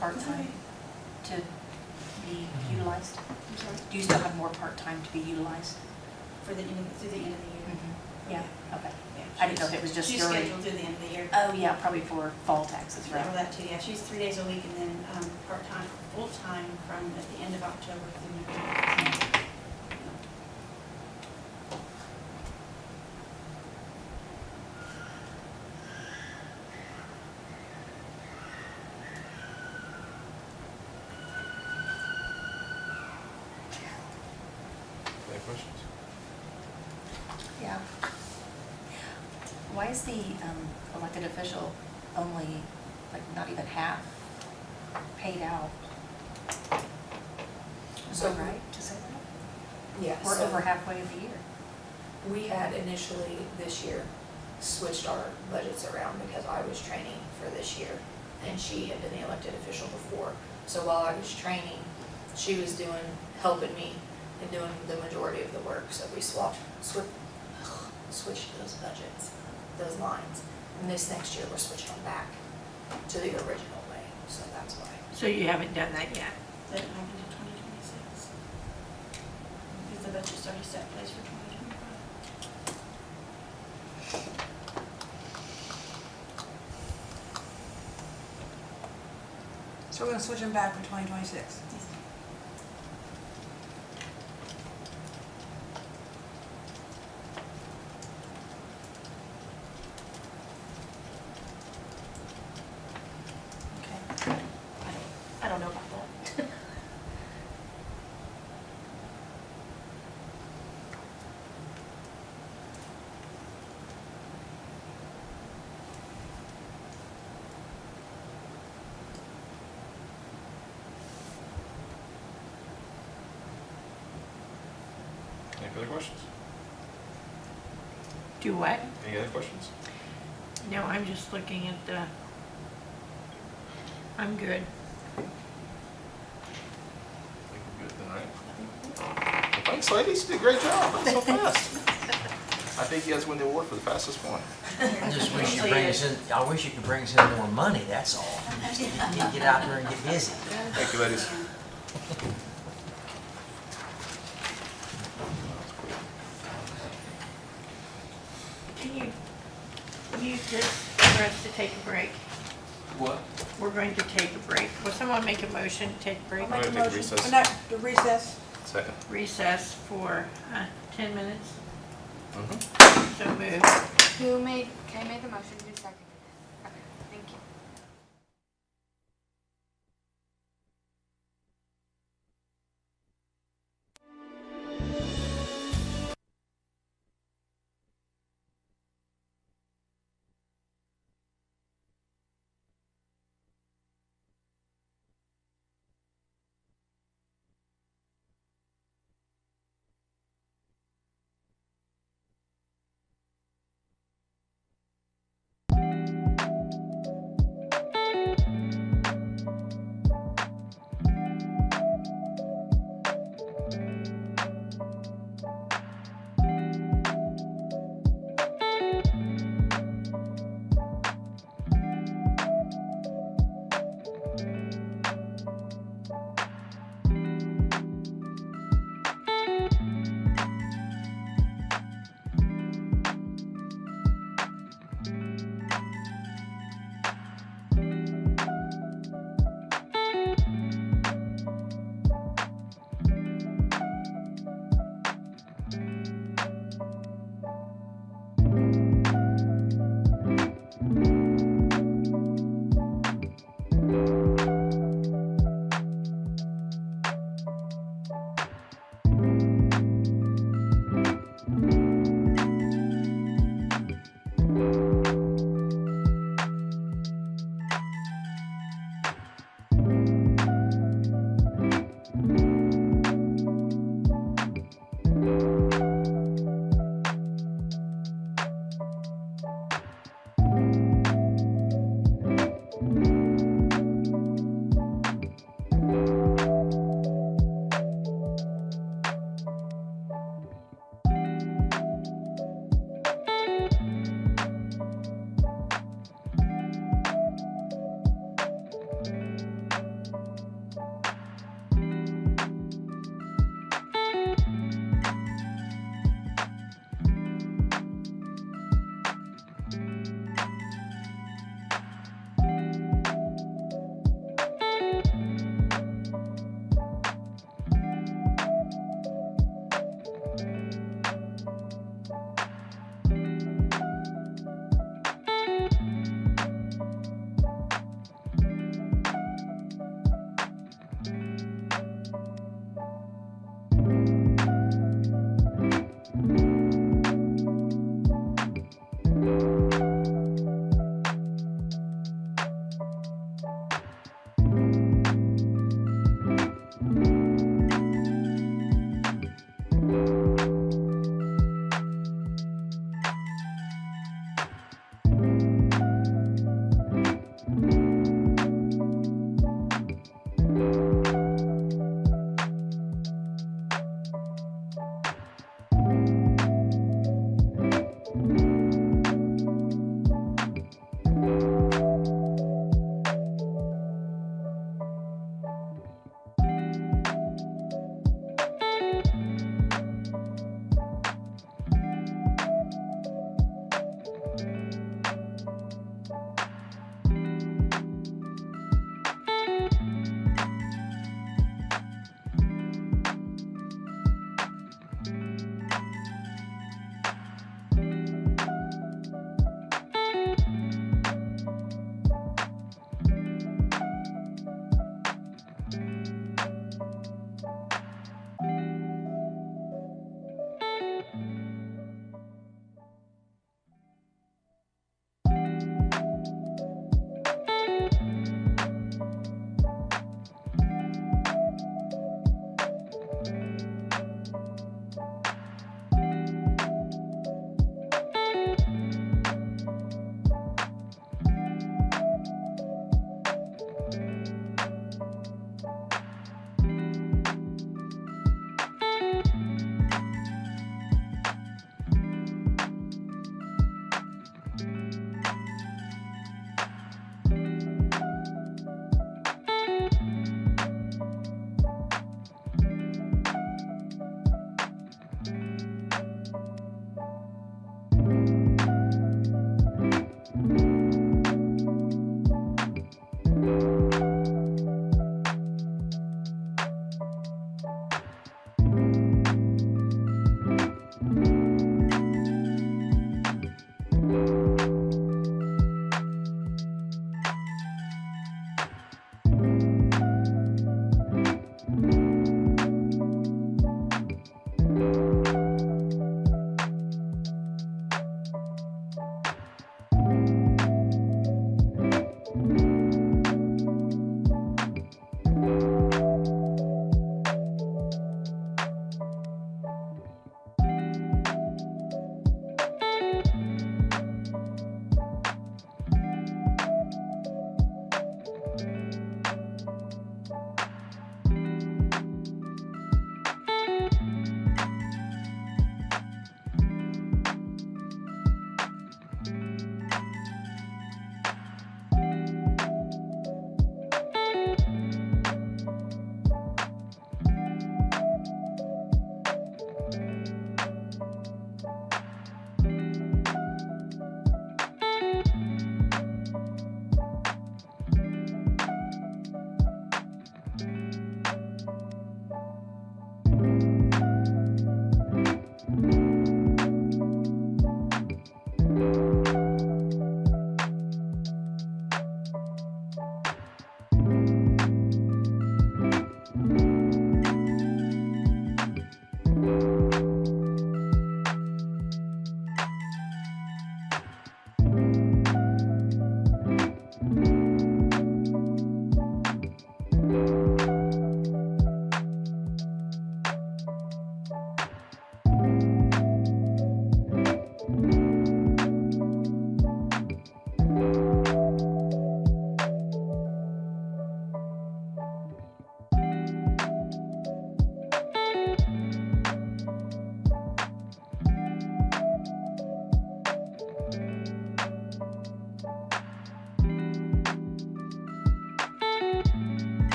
part-time to be utilized? I'm sorry, Do you still have more part-time to be utilized? for the end of, through the end of the year. Yeah, okay. Yeah, I didn't know if it was just she's during. scheduled through the end of the year. Oh, yeah, probably for fall taxes, Yeah, right? well, that too, yeah, she's 3 days a week and then, part-time, full-time from at the end of October through November. Any questions? Yeah. Why is the elected official only, like, not even half paid out? Is So that right to say that? Yeah, We're so over halfway of the year. we had initially this year switched our budgets around because I was training for this year and she had been the elected official before. So while I was training, she was helping me and doing the majority of the work. So we switched those budgets, those lines. And this next year, we're switching them back to the original way, so that's why. So you haven't done that yet? That happens in 2026. Because the budget's already set in place for 2025. So we're gonna switch them back for 2026. Okay. I don't know about that. Any further questions? Do what? Any other questions? No, I'm just looking at the, I'm good. I think we're good tonight. Well, thanks, ladies. You did a great job. That was so fast. I think you guys win the award for the fastest one. I just wish you bring us in, I wish you could bring us in more money, that's all. Just get out there and get busy. Thank you, ladies. Can you use this for us to take a break? What? We're going to take a break. Will someone make a motion to take a break? I'll make a I'm gonna take a motion. recess. No, the recess. Second. Recess for 10 minutes? Mm-hmm. So moved. Kay made the motion, who seconded it? Okay, thank you.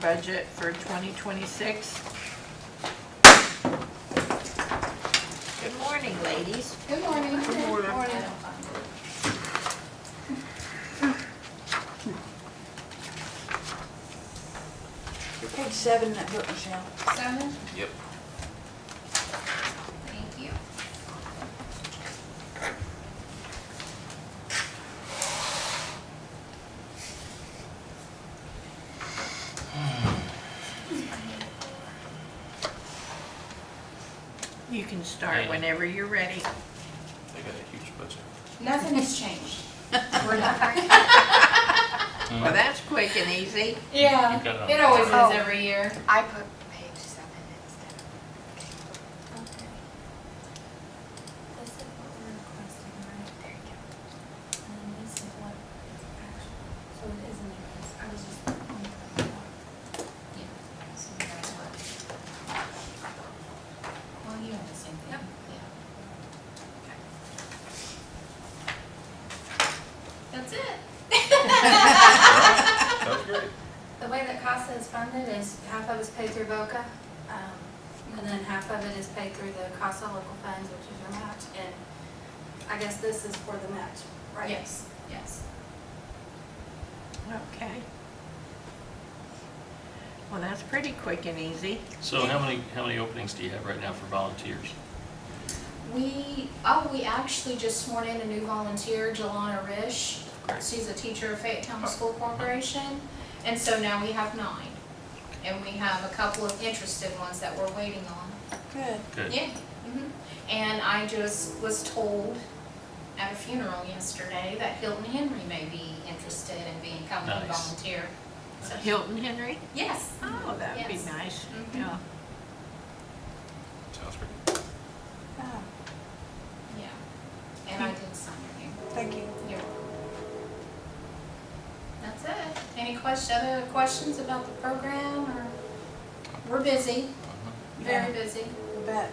budget for 2026. Good morning, ladies. Good morning. Good morning. Page 7 in that book, Michelle. 7? Yep. Thank you. You can start whenever you're ready. They got a huge budget. Nothing has changed. We're not. Well, that's quick and easy. Yeah, You got it on it always Oh. is every year. I put page 7 instead. Okay. This is what we're requesting, right? There you go. And then this is what it's actually, so it is an increase. I was just. Yeah. So that's what. Well, you have the same thing. Yeah. That's it. That was great. The way that CASA is funded is half of it is paid through BOCA, and then half of it is paid through the CASA local funds, which is your match, and I guess this is for the match, right? Yes, yes. Okay. Well, that's pretty quick and easy. So how many openings do you have right now for volunteers? We actually just sworn in a new volunteer, Jelana Rish. She's a teacher of Fayette County School Corporation, and so now we have 9. And we have a couple of interested ones that we're waiting on. Good. Good. Yeah. And I just was told at a funeral yesterday that Hilton Henry may be interested in becoming a Nice. volunteer. So, Hilton Henry? yes. Oh, that'd be Yes. nice. Mhm. Yeah. Sounds great. Oh, Yeah. And I did sign your name. thank you. You're welcome. That's it. Any other questions about the program, or? We're busy, very busy. You bet.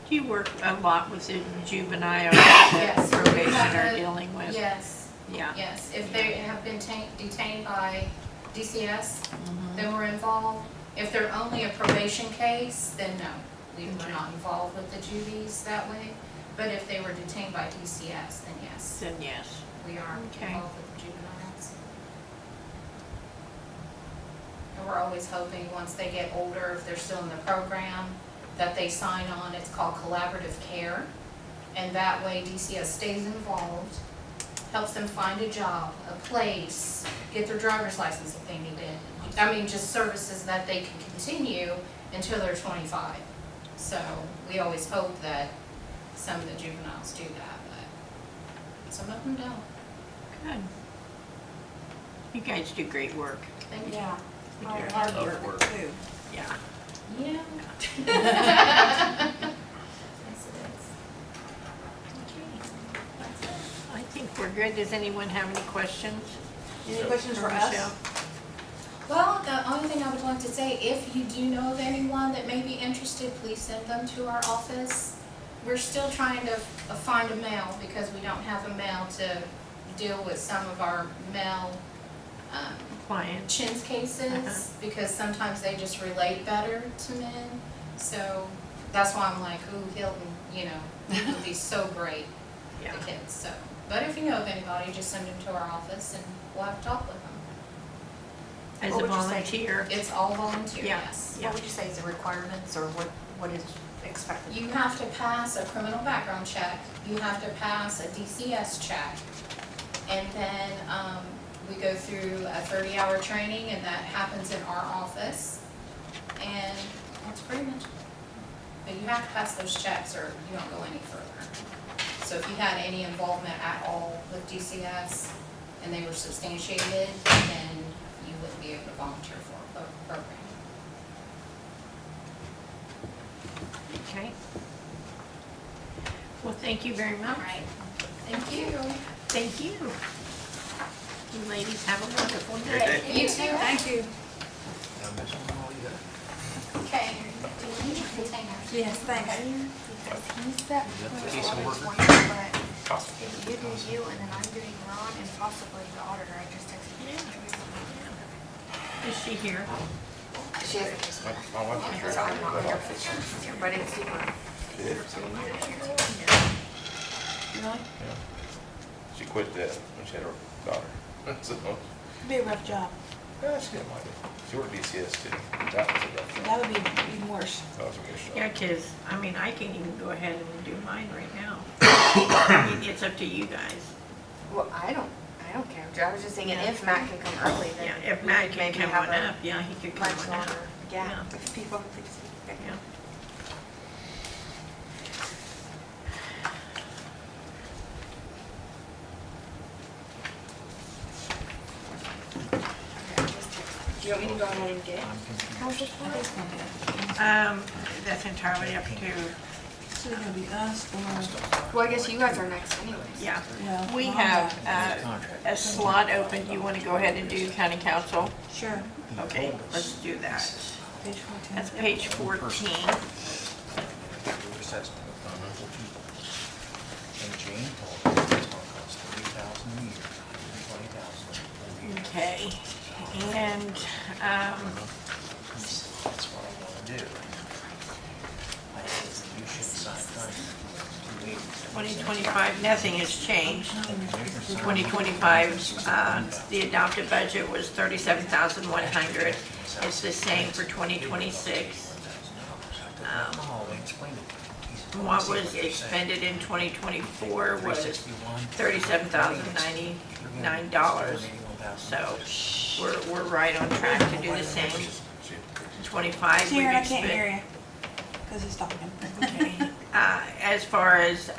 Do you work a lot with the juvenile Yes. that probation We have are a- dealing with? Yes, Yeah. yes. If they have been detained by DCS, Mhm. then we're involved. If they're only a probation case, then no, we're not involved with the juvies that way. But if they were detained by DCS, then yes, Then yes. we are Okay. involved with the juveniles. And we're always hoping, once they get older, if they're still in the program, that they sign on, it's called collaborative care. And that way DCS stays involved, helps them find a job, a place, get their driver's license if they need it. I mean, just services that they can continue until they're 25. So we always hope that some of the juveniles do that, but some of them don't. Good. You guys do great work. Thank you. Yeah. You Hard do. hard Tough work work. too. Yeah. Yeah. Yes, it is. I think we're good. Does anyone have any questions? Any questions for us? Michelle? Well, the only thing I would like to say, if you do know of anyone that may be interested, please send them to our office. We're still trying to find a male because we don't have a male to deal with some of our male Client. chins cases, because sometimes they just relate better to men. So that's why I'm like, ooh, Hilton, you know, he would be so great Yeah. with the kids. So, but if you know of anybody, just send them to our office and we'll have to talk with them. As What a would you say? volunteer. It's all volunteer, Yeah. yes. What would you say is the requirements, or what is expected? You have to pass a criminal background check, you have to pass a DCS check, and then we go through a 30-hour training, and that happens in our office, and that's pretty much it. But you have to pass those checks or you don't go any further. So if you had any involvement at all with DCS and they were substantiated, then you wouldn't be able to volunteer for a program. Okay. Well, thank you very much. All right, thank you. Thank you. You ladies have a wonderful Great day. day. You too. Thank you. Okay, do you need your containers? Yes, thanks. Because he's that Jason one, Worker? but if you do you and then I'm doing Ron and possibly the auditor, I just texted you. Is she here? She has a case. My wife was So I'm right. not 100% sure, but it's super. 15 years. Really? Yeah. She quit that when she had her daughter. So, It'd be a rough job. yeah, she didn't like it. She worked DCS too. That was a rough job. That would be even worse. That was a worse job. Yeah, 'cause, I mean, I can even go ahead and do mine right now. I mean, it's up to you guys. Well, I don't care. I was just thinking if Matt can come early, then. Yeah, if we Matt could can maybe come have on a up, yeah, he could come Much on up. longer Yeah. gap with people. Yeah. Do you want me to go ahead and get council That's entirely up to, So they're gonna be us or, Well, I guess you guys are next anyways. yeah. well. We have a slot open. You want to go ahead and do county council? Sure. Okay, let's do that. Page 14. That's page 14. And Jane told me it's gonna cost $30,000 a year, $120,000. Okay, and, That's what I wanna do. I said, you should sign contract. 2025, nothing has changed. 2025, the adopted budget was $37,100. It's the same for 2026. Oh, explain it. What was expended in 2024 was $37,099. So we're right on track to do the same. 25, we've Sharon, I can't hear expended. you, because he's talking. Okay. As far as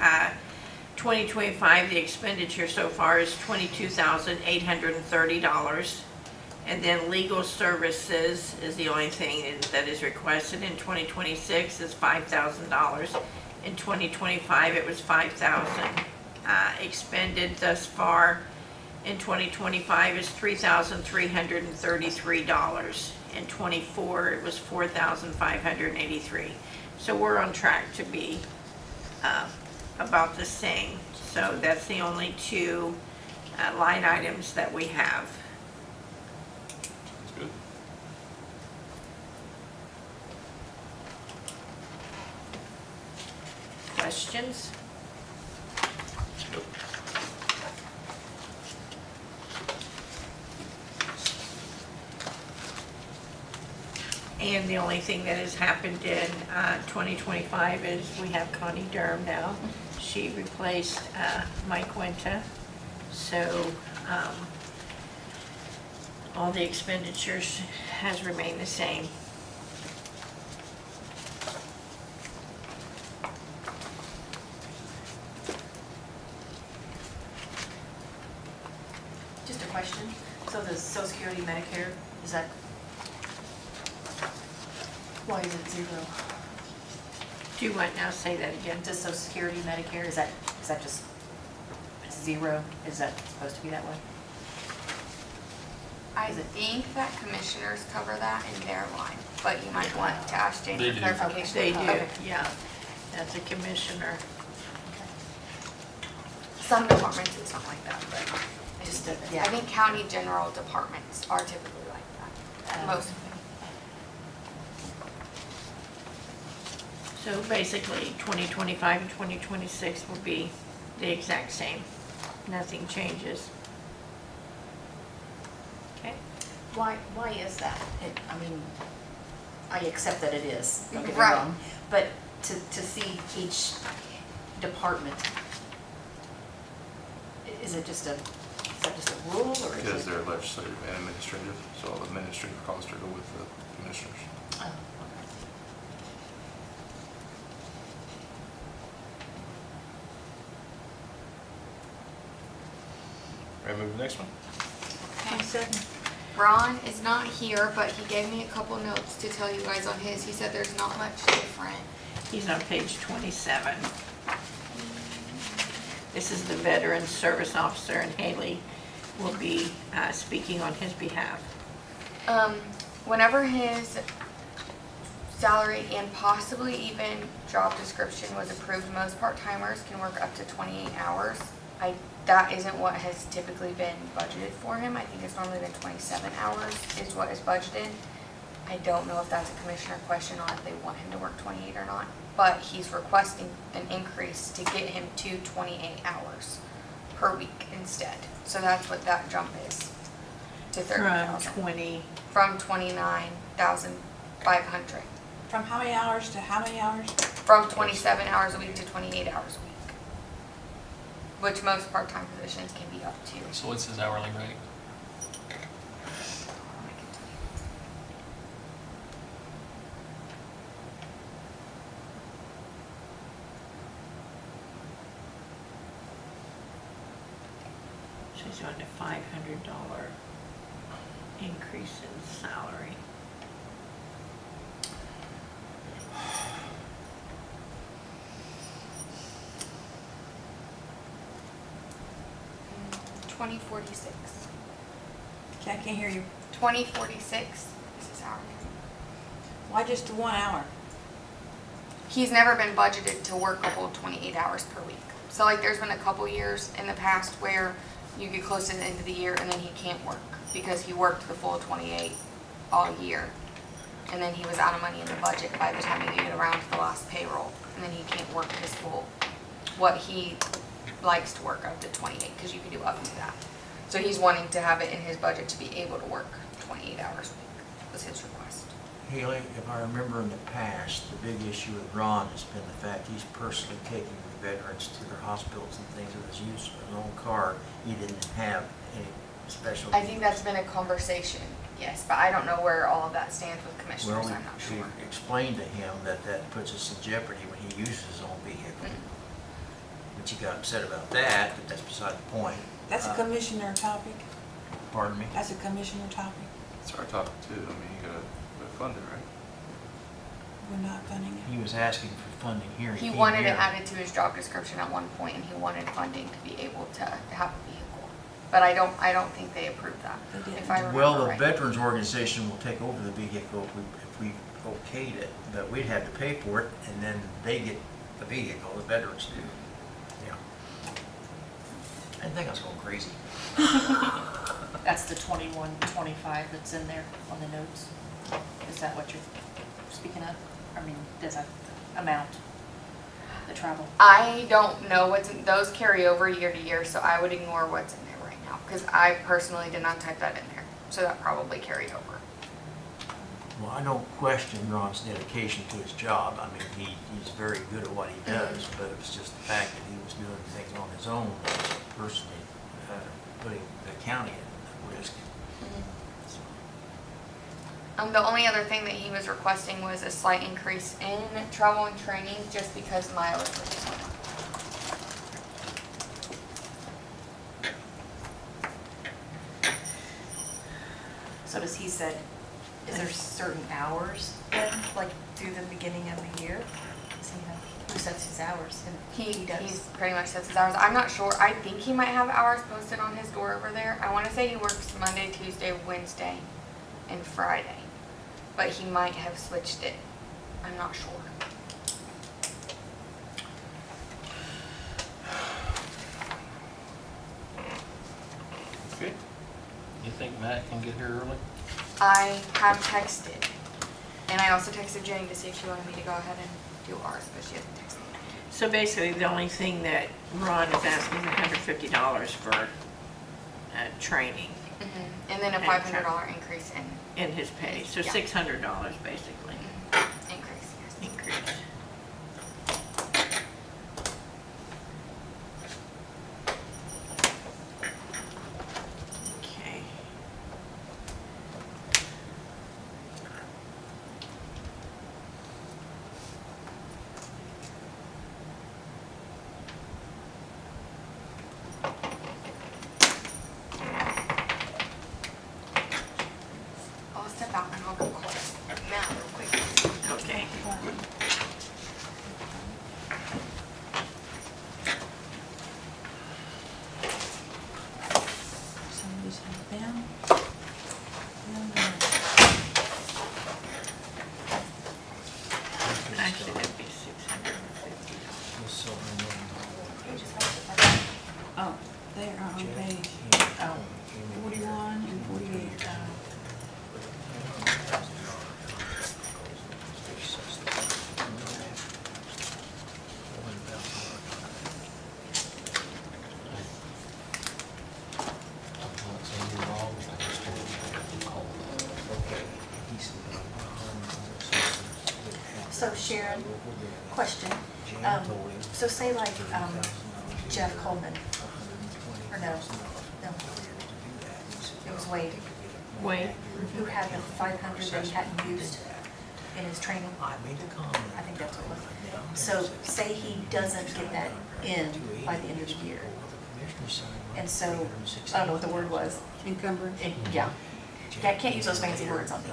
2025, the expenditure so far is $22,830. And then legal services is the only thing that is requested in 2026 is $5,000. In 2025, it was $5,000. Expended thus far in 2025 is $3,333. In '24, it was $4,583. So we're on track to be about the same. So that's the only two line items that we have. That's good. Questions? Nope. And the only thing that has happened in 2025 is we have Connie Durham now. She replaced Mike Winter. So all the expenditures has remained the same. Just a question. So the Social Security, Medicare, is that, why is it zero? Do you want now say that again? Does Social Security, Medicare, is that just, it's zero? Is that supposed to be that way? I think that commissioners cover that in their line, but you might want to ask Jane They for do. clarification. They do, Okay. yeah. That's a commissioner. Some departments, it's not like that, but Just, I yeah. think county general departments are typically like that, most of them. So basically, 2025 and 2026 will be the exact same. Nothing changes. Okay? Why is that? I mean, I accept that it is, don't get me Right. wrong. But to see each department, is that just a rule or is it? Because they're legislative and administrative, so all the administrative costs are go with the commissioners. Oh, okay. Ready to move to the next one? Okay, second. Ron is not here, but he gave me a couple notes to tell you guys on his. He said there's not much different. He's on page 27. This is the Veteran Service Officer, and Haley will be speaking on his behalf. Whenever his salary and possibly even job description was approved, most part-timers can work up to 28 hours That isn't what has typically been budgeted for him. I think it's normally been 27 hours is what is budgeted. I don't know if that's a commissioner question on if they want him to work 28 or not, but he's requesting an increase to get him to 28 hours per week instead. So that's what that jump is, to From 30,000. 20, From 29,500. From how many hours to how many hours? From 27 hours a week to 28 hours a week. Which most part-time positions can be up to. So what's his hourly rate? so he's on a $500 increase in salary. Mm, 2046. Okay, I can't hear you. 2046 is his hourly. Why just 1 hour? He's never been budgeted to work a whole 28 hours per week. So like there's been a couple years in the past where you get close to the end of the year and then he can't work because he worked the full 28 all year. And then he was out of money in the budget by the time he get around to the last payroll. And then he can't work his full, what he likes to work up to 28, because you can do up to that. So he's wanting to have it in his budget to be able to work 28 hours a week, was his request. Haley, if I remember in the past, the big issue with Ron has been the fact he's personally taking the veterans to their hospitals and things with his use of his own car. He didn't have any special. I think that's been a conversation, yes, but I don't know where all of that stands with commissioners, Well, I'm not we sure. explained to him that that puts us in jeopardy when he uses his own vehicle. But he got upset about that, but that's beside the point. That's a commissioner topic. Pardon me? That's a commissioner topic. It's our topic too. I mean, you gotta fund it, right? We're not funding it. He was asking for funding here. He came wanted it here. added to his job description at one point, and he wanted funding to be able to have a vehicle. But I don't think they approved that, They didn't. if I remember Well, the right. veterans organization will take over the vehicle if we okayed it, but we'd have to pay for it, and then they get the vehicle, the veterans do. Yeah. I didn't think I was going crazy. That's the 2125 that's in there on the notes. Is that what you're speaking of? I mean, does that amount, the travel? I don't know what's in, those carry over year to year, so I would ignore what's in there right now, because I personally did not type that in there, so that probably carried over. Well, I don't question Ron's dedication to his job. I mean, he's very good at what he does, but it was just the fact that he was doing things on his own that was personally putting the county at risk. The only other thing that he was requesting was a slight increase in travel and training, just because mileage was so much. So does he said, is there certain hours then, like through the beginning of the year? Does he know who sets his hours? And He's does? pretty much sets his hours. I'm not sure. I think he might have hours posted on his door over there. I want to say he works Monday, Tuesday, Wednesday, and Friday. But he might have switched it. I'm not sure. Okay. You think Matt can get here early? I have texted. And I also texted Jenny to see if she wanted me to go ahead and do ours, but she hasn't texted me. So basically, the only thing that Ron is asking is $150 for training And then a And $500 increase in his pay, so Yeah. $600 basically increase, yes. increase. Okay. I'll step out and I'll go call Matt real quick. Okay. Somebody's down. Actually, that'd be $650. Just so I know. Oh, page Oh, 41 and 48. I'm not saying you're wrong, I just don't recall that. so Sharon, question. So say like, Jeff Coleman, or no, it was Wade, Wait, who had the 500 that he hadn't used in his training. I think that's what it was. So say he doesn't get that in by the end of the year. And so, I don't know what the word was. Encumbered. Yeah. I can't use those fancy words on me.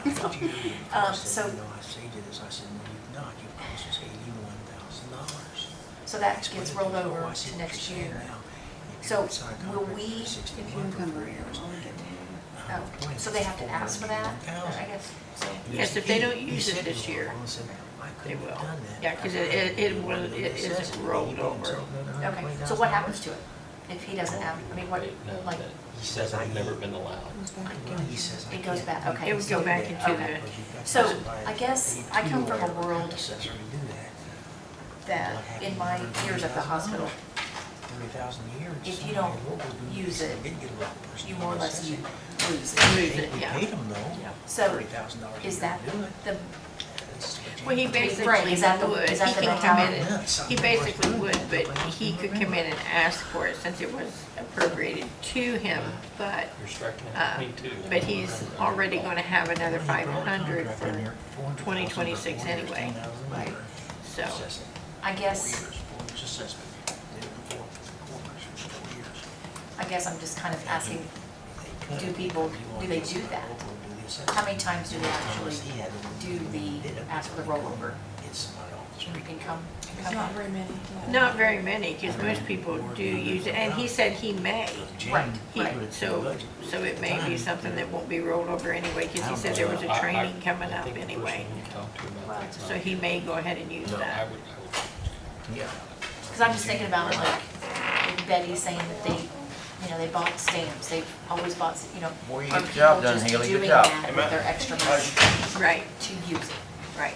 So that gets rolled over to next year. So will we, If you encumber it, it'll only get to oh, so they have to ask for that, I guess, so. yes, if they don't use it this year, they will. Yeah, because it is rolled over. Okay, so what happens to it if he doesn't have, I mean, what, like, He says I've never been allowed. it goes back, okay. It would go back into Okay. the, So I guess I come from a world that in my years at the hospital, if you don't use it, you more or less you lose it. lose it, yeah. So is that the, Well, he Right, basically is that the- would, is that he the can come in, mentality? he basically would, but he could come in and ask for it since it was appropriated to him, but, You're striking at me too. but he's already gonna have another 500 for 2026 anyway. Right. So, I guess I'm just kind of asking, do they do that? How many times do they actually ask for the rollover? Income? It's not very many. Yeah. not very many, because most people do use it, and he said he may. Right, He- right. So it may be something that won't be rolled over anyway, because he said there was a training coming up anyway. So he may go ahead and use No, I that. would, Because I'm just thinking about it like with Betty saying that they bought stamps, they've always bought, Boy, you are get the job people done, just Haley. Good doing job. that with their extra money Right, to use it? right.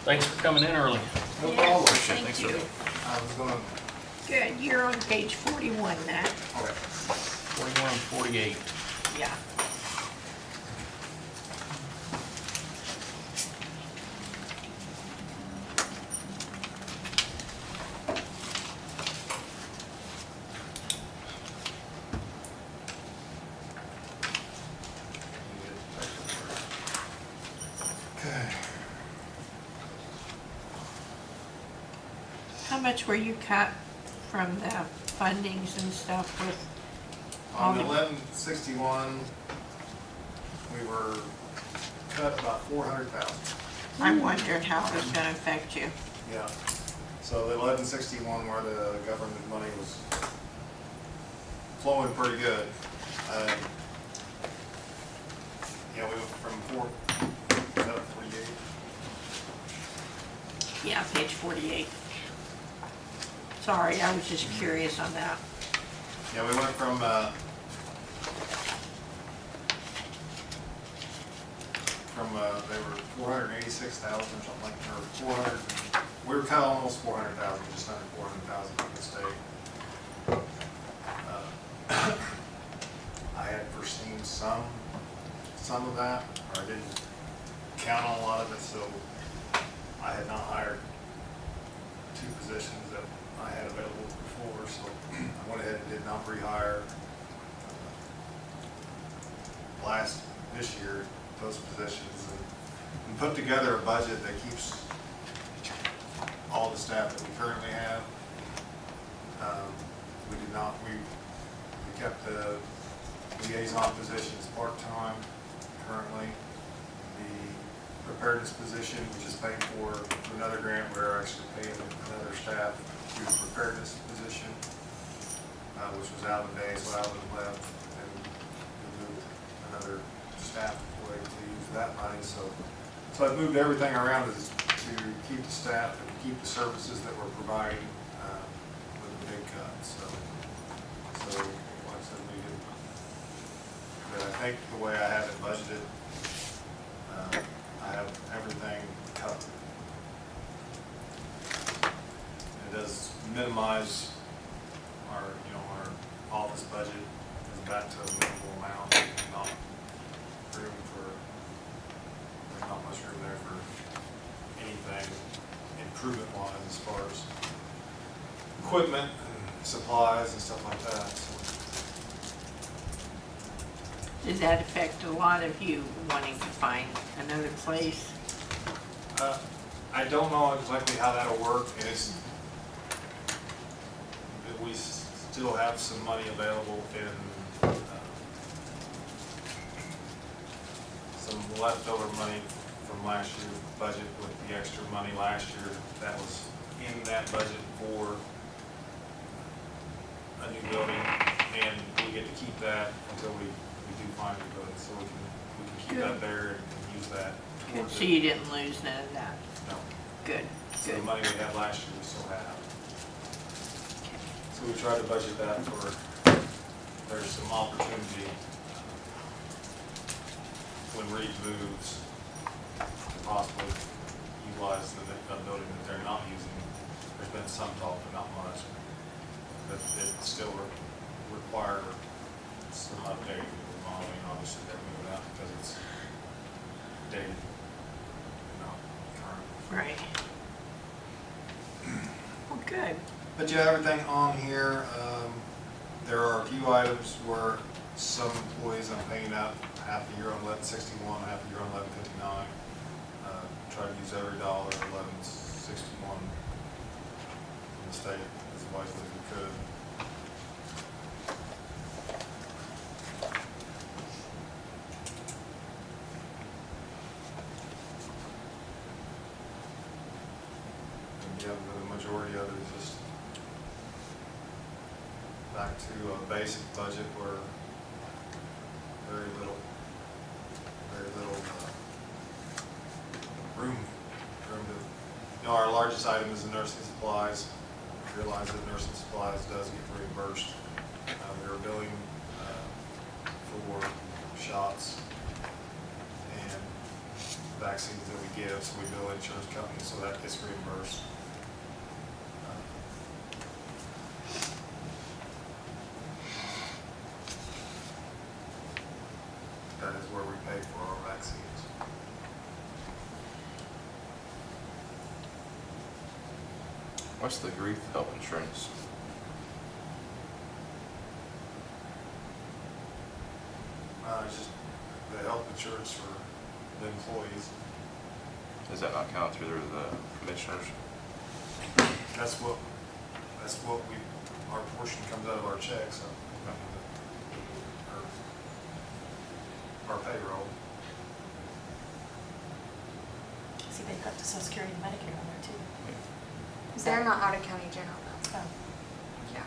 thanks for coming in early. No Yes, problem. thank you. I was gonna, Good, you're on page 41, Matt. okay. 41 and 48. Yeah. Okay. How much were you cut from the fundings and stuff with all On the, 1161, we were cut about 400,000. I'm wondering how it was gonna affect you. Yeah. So the 1161, where the government money was flowing pretty good. Yeah, we went from 48. Yeah, page 48. Sorry, I was just curious on that. Yeah, we went from, they were 486,000 or something like, or 400, we were cut almost 400,000, just under 400,000 from the state. I had foreseen some of that, or I didn't count on a lot of it, so I had not hired 2 positions that I had available before, so I went ahead and did not rehire this year, those positions, and put together a budget that keeps all the staff that we currently have. We kept the liaison positions part-time currently. The preparedness position, which is paid for through another grant, we're actually paying another staff to do the preparedness position, which was Alvin Day, so Alvin left, and we moved another staff employee to use that money. So I've moved everything around to keep the staff and keep the services that we're providing with the big cuts. So take the way I have it budgeted, I have everything covered. It does minimize our, our office budget is back to a minimal amount, not room for, there's not much room there for anything improvement-wise as far as equipment and supplies and stuff like that. So, Does that affect a lot of you wanting to find another place? I don't know exactly how that'll work, and it's, we still have some money available in some leftover money from last year's budget with the extra money last year that was in that budget for a new building, and we get to keep that until we do find a building, so we can keep that there and use that. Good, so you didn't lose none of that? No. Good, So the good. money we had last year, we still have. So we tried to budget that for, there's some opportunity when Reed moves to possibly utilize the building that they're not using. There's been some talk, but not much. But it still require some updating and remodeling. Obviously, they're moving out because it's dated, not current. Right. Well, good. But yeah, everything on here, there are a few items where some employees I'm paying out half a year on 1161, half a year on 1159. Try to use every dollar 1161 in the state as wisely as we could. And yeah, the majority of it is just back to a basic budget where very little room to, our largest item is the nursing supplies. Realize that nursing supplies does get reimbursed. We are billing for shots and vaccines that we give, so we bill insurance companies, so that gets reimbursed. That is where we pay for our vaccines. What's the grief health insurance? It's just the health insurance for the employees. Does that not count through the commissioners? That's what we, our portion comes out of our check, so, our payroll. See, they've got the Social Security and Medicare on there too. Is They're that- not out of county general though. Oh. Yeah.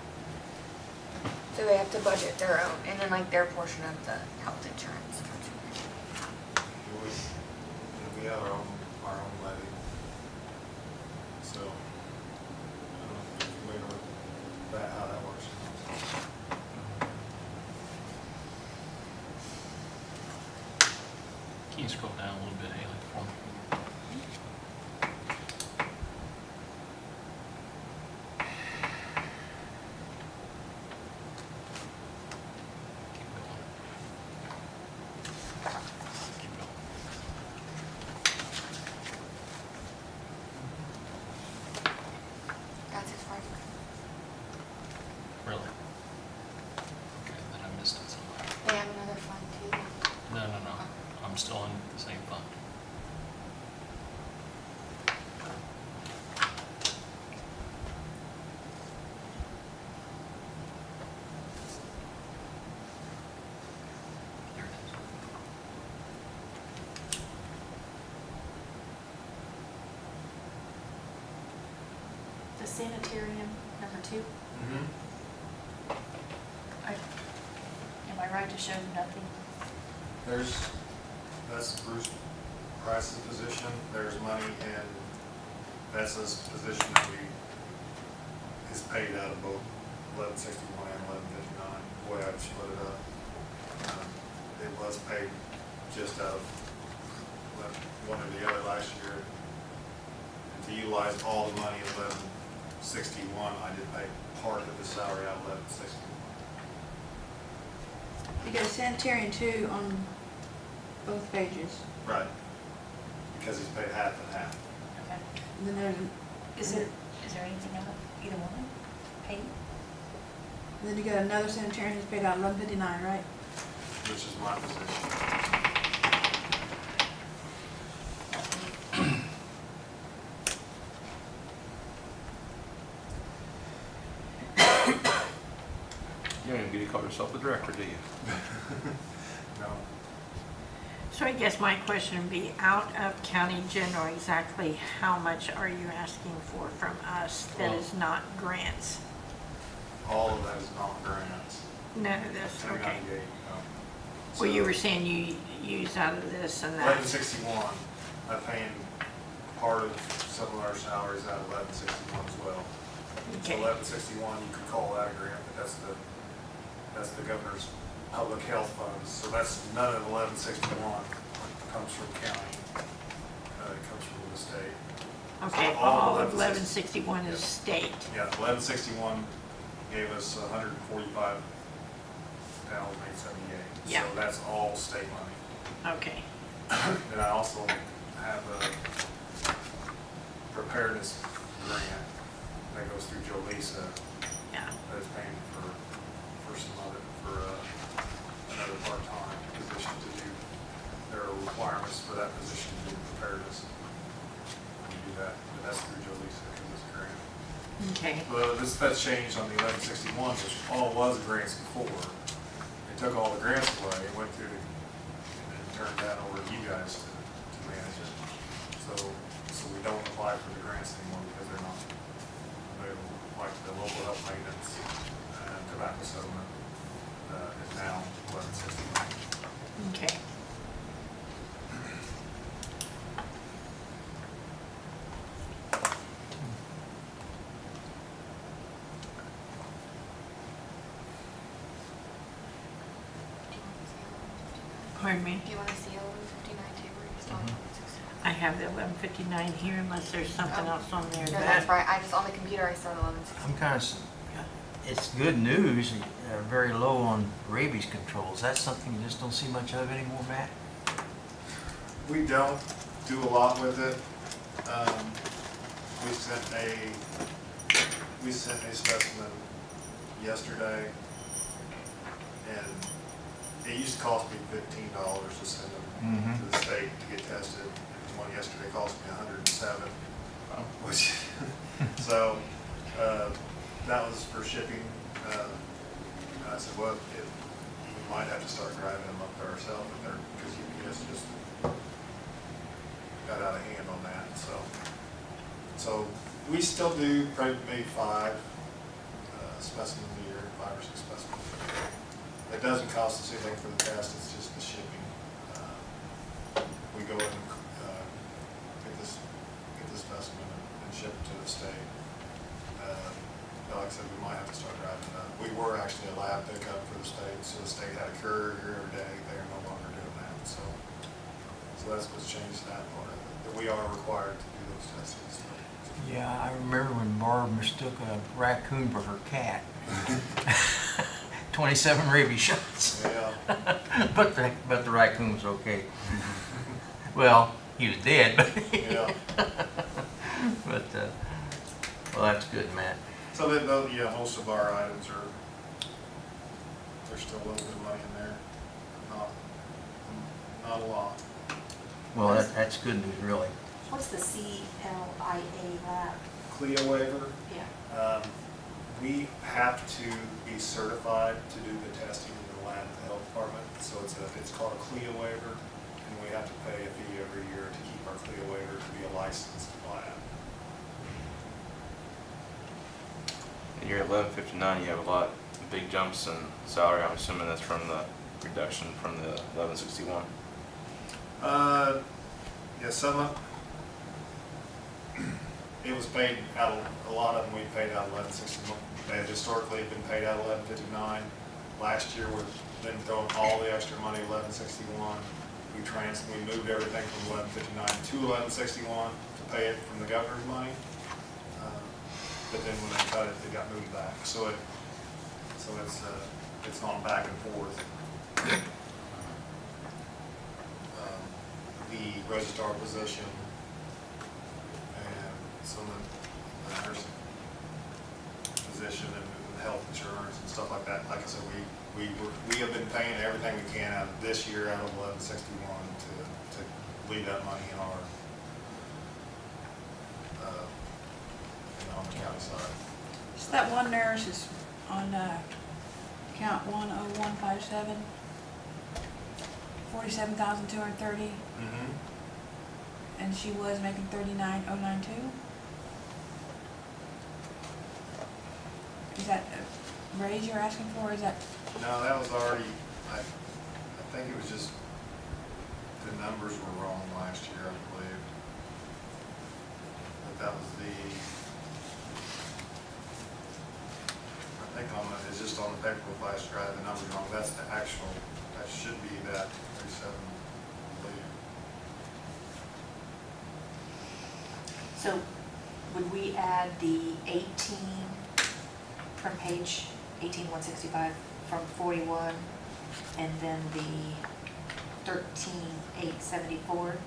So they have to budget their own, and then like their portion of the health insurance. We have our own levy. So, I don't know if you're familiar with that, how that works. Can you scroll down a little bit, Haley, for me? Keep going. Keep going. That's his part. Really? Okay, then I missed it somewhere. They have another fund too. No. I'm still in the same fund. There it is. The sanitarium, number 2, am I right to show nothing? That's Bruce Price's position. There's money in Vessa's position that is paid out of both 1161 and 1159, the way I've split it up. It was paid just out of one or the other last year. And to utilize all the money of 1161, I did pay part of the salary out of 1161. You got a sanitarian too on both pages. Right. Because he's paid half and half. Okay. And then there's, Is there anything on either one paid? then you got another sanitarian who's paid out $11.59, right? Which is my position. You don't even get to call yourself a director, do you? No. So I guess my question would be, out of county general, exactly how much are you asking for from us that is not grants? All of that is not grants. None of this, okay. 398, no. Well, you were saying you use out of this and that. 1161, I'm paying part of some of our salaries out of 1161 as well. So Okay. 1161, you could call that a grant, but that's the governor's public health funds. So that's none of 1161 comes from county. It comes from the state. Okay, So all of 1160 1161 is state. Yeah, 1161 gave us 145,878. Yeah. So that's all state money. Okay, And I also have a preparedness grant that goes through Jolisa yeah. that's paying for some other, for another part-time position to do. There are requirements for that position to do preparedness. When you do that, but that's through Jolisa because it's a grant. Okay, Well, that's changed on the 1161, which all was grants before. They took all the grants away, it went through and then turned that over to you guys to manage it. So we don't apply for the grants anymore because they're not available, like the local health maintenance and tobacco settlement is now 1161. okay. Pardon me? Do you want to see 1159 too, or are you still on 1160? I have the 1159 here unless there's something Oh. else on there. No, that- that's right. I just, on the computer, I saw 1160. I'm kind of, it's good news, very low on rabies controls. That's something you just don't see much of anymore, Matt? We don't do a lot with it. We sent a specimen yesterday, and it used to cost me $15 to send them to the state to get tested. And one yesterday cost me $107, which, so, that was for shipping. And I said, well, we might have to start driving them up there ourselves, because UPS just got out of hand on that, so we still do probably maybe 5 specimens a year, 5 or 6 specimens. It doesn't cost us anything for the test, it's just the shipping. We go in and get the specimen and ship it to the state. Like I said, we might have to start driving it up. We were actually a lab pickup for the state, so the state had a courier here every day. They are no longer doing that, so that's what's changed that part of it. That we are required to do those testings. Yeah, I remember when Barb mistook a raccoon for her cat. 27 rabies shots. Yeah. But the raccoon was okay. Well, he was dead, but Yeah. but well, that's good, Matt. So that, yeah, most of our items there's still a little bit of money in there, not a lot. Well, that's good news, really. What's the CLIA lab? CLIA waiver, Yeah. we have to be certified to do the testing in the lab at the health department. So it's called a CLIA waiver, and we have to pay a fee every year to keep our CLIA waiver to be a licensed lab. And you're at 1159, you have a lot of big jumps in salary. I'm assuming that's from the reduction from the 1161. Yeah, some of it was paid out of, a lot of them we paid out of 1161. They had historically been paid out of 1159. last year we've been throwing all the extra money, 1161. We moved everything from 1159 to 1161 to pay it from the governor's money. But then when they cut it, it got moved back. So it's gone back and forth. The registrar position and some of the nursing position and health insurance and stuff like that. Like I said, we have been paying everything we can out of this year out of 1161 to leave that money in our on the county side. So that one nurse is on account 10157, 47,230, Mm-hmm. and she was making 39,092. Is that a raise you're asking for? Is that No, that was already, I think it was just, the numbers were wrong last year, I believe. But that was I think it's just on the paperwork last year, I had the numbers wrong. That's the actual, that should be that 37, I believe. So would we add the 18 from page 16165 from 41 and then the 13,874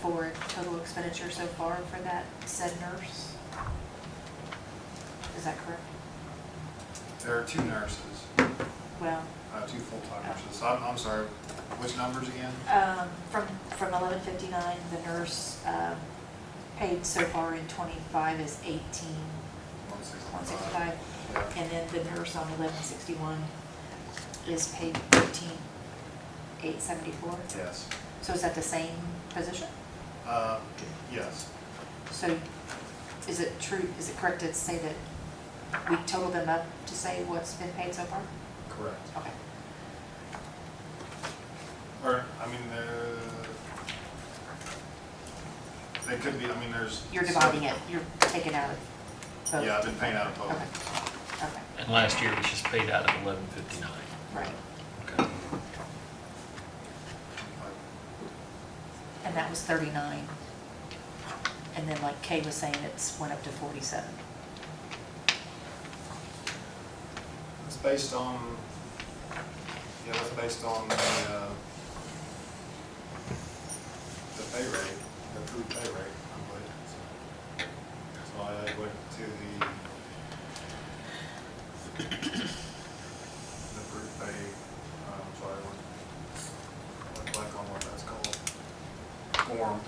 for total expenditure so far for that said nurse? Is that correct? There are 2 nurses, Well, 2 full-time nurses. So I'm sorry, which numbers again? from 1159, the nurse paid so far in 25 is 18,165. Yeah. And then the nurse on 1161 is paid 13,874. Yes. So is that the same position? Yes. So is it true, is it correct to say that we total them up to say what's been paid so far? Correct. Okay. Or, I mean, they could be, I mean, there's. You're dividing it, you're taking out of both? Yeah, I've been paying out of both. Okay, okay, And last year it was just paid out of 1159. right. Okay. And that was 39. And then like Kay was saying, it's went up to 47. It's based on, yeah, that's based on the pay rate, the approved pay rate, I believe. So I went to the approved pay, sorry, I went blank on what that's called, form.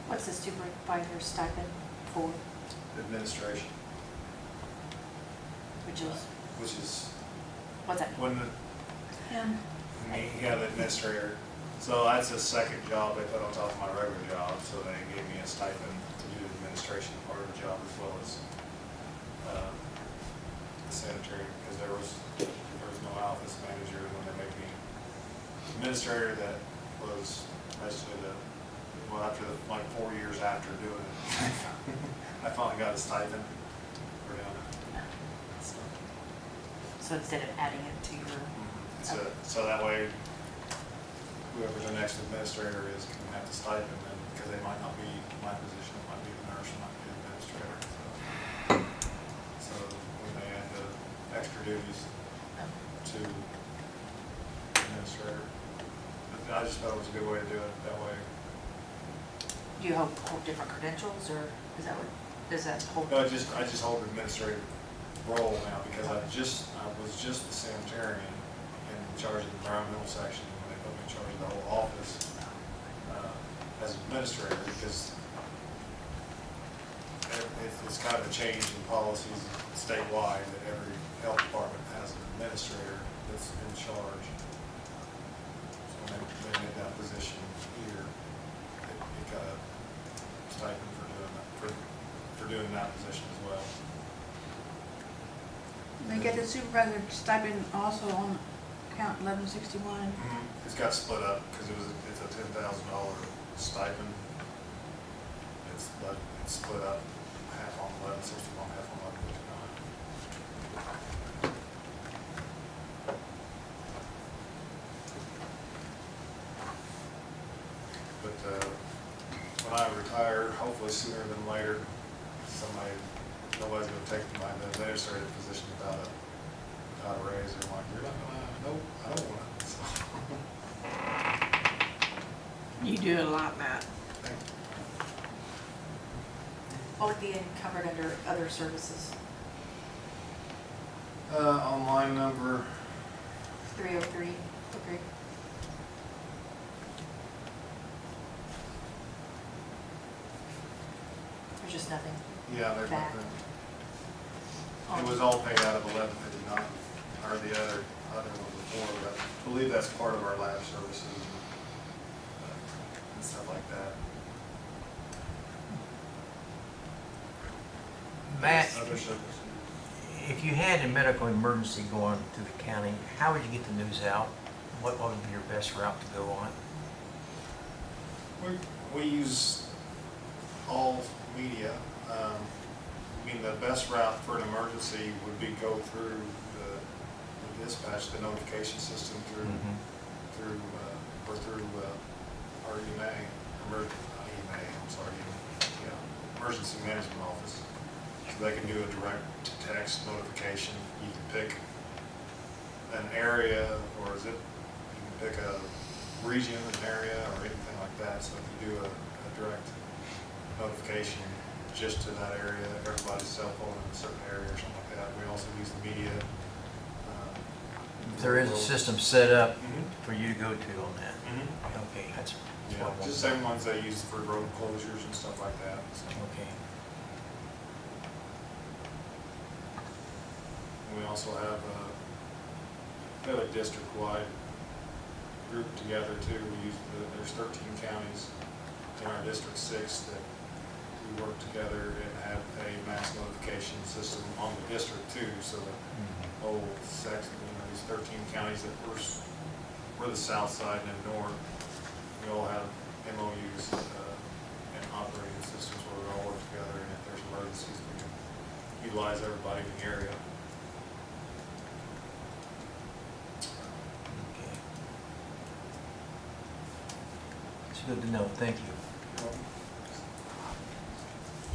What's the supervisor stipend for, Administration, which is, what's that? when the, him? yeah, the administrator, so that's a second job they put on top of my regular job, so they gave me a stipend to do the administration part of the job as well as the sanitary, because there was no office manager when they made me administrator. That was basically after like 4 years after doing it, I finally got a stipend for doing it. So instead of adding it to your, So that way, whoever the next administrator is can have the stipend, and because they might not be my position, it might be the nurse, it might be the administrator. So when they add the extra duties to administrator, but I just thought it was a good way to do it that way. do you hold different credentials, or is that what, does that hold? No, I just hold the administrative role now because I was just the sanitarian in charge of the environmental section when they put me in charge of the whole office as administrator, because it's kind of a change in policies statewide that every health department has an administrator that's in charge. So when they made that position here, it got a stipend for doing that, for doing that position as well. They get the supervisor stipend also on account 1161. It's got split up because it's a $10,000 stipend. But it's split up, half on 1161, half on 1159. But when I retire, hopefully sooner than later, nobody's gonna take my administrative position without a raise. They're like, you're not gonna, nope, I don't want it. So. You do a lot, Matt. What would be covered under other services? Online number, 303, okay. There's just nothing. yeah, there's Back. nothing. It was all paid out of 1159, or the other one before, but I believe that's part of our lab services and stuff like that. Matt, Other services. if you had a medical emergency going through the county, how would you get the news out? What would be your best route to go on? We use all media. I mean, the best route for an emergency would be go through the dispatch, the notification system through our EMA, emergency management office. So they can do a direct text notification. You can pick an area, or you can pick a region, an area, or anything like that. So if you do a direct notification just to that area, everybody's cell phone in a certain area or something like that. We also use the media. If there is a system set up for you to go to on that. Okay, that's Yeah, what I want. just same ones they use for road closures and stuff like that. So. Okay. And we also have a district-wide group together too. There's 13 counties in our District 6 that we work together and have a mass notification system on the district too. So the whole section, these 13 counties that we're the south side and the north, we all have MOUs and operating systems where we all work together, and if there's emergencies, we can utilize everybody in the area. Okay. It's good to know. Thank you.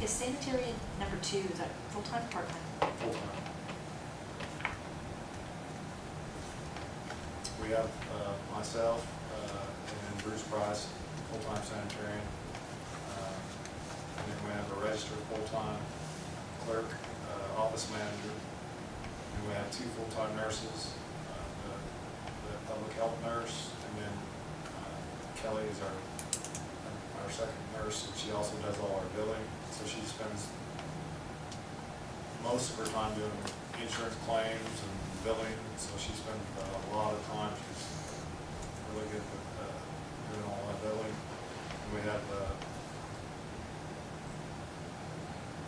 Is sanitary number 2, is that full-time or part-time? Full-time. We have myself and Bruce Price, full-time sanitarian. And then we have a registered full-time clerk, office manager. And we have 2 full-time nurses, the public health nurse, and then Kelly is our second nurse, and she also does all our billing. So she spends most of her time doing insurance claims and billing, so she spends a lot of time. She's really good with doing all that billing. And we have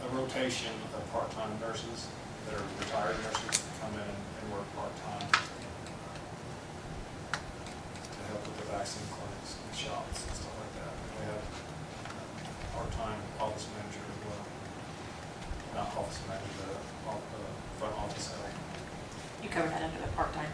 a rotation of part-time nurses that are retired nurses that come in and work part-time to help with the vaccine clinics and shops and stuff like that. And we have part-time office manager as well. Not office manager, but front office help. You cover that under the part-time?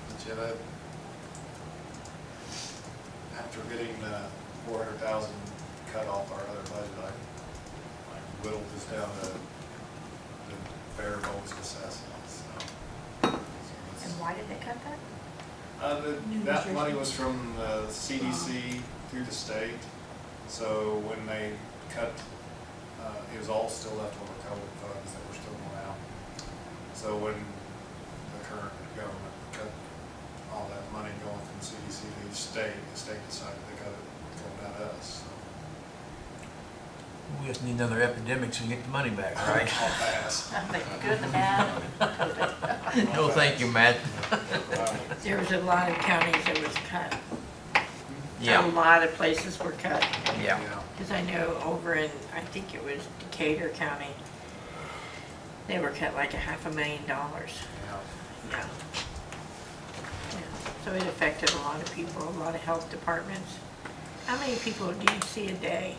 But yeah, that, after getting 400,000 cut off our other budget, I whittled this down to the bare bones necessities. So And why did they cut that? that money was from the CDC through the state. So when they cut, it was all still leftover COVID funds that were still going out. So when the current government cut all that money going from the CDC to each state, the state decided to cut it going down to us. So. We just need another epidemic so we get the money back, right? All fast. The good, the bad, and COVID. No, thank you, Matt. There was a lot of counties that was cut. A Yeah, lot of places were cut. yeah. Because I know over in, I think it was Decatur County, they were cut like $500,000. Yeah. Yeah. Yeah. So it affected a lot of people, a lot of health departments. How many people do you see a day?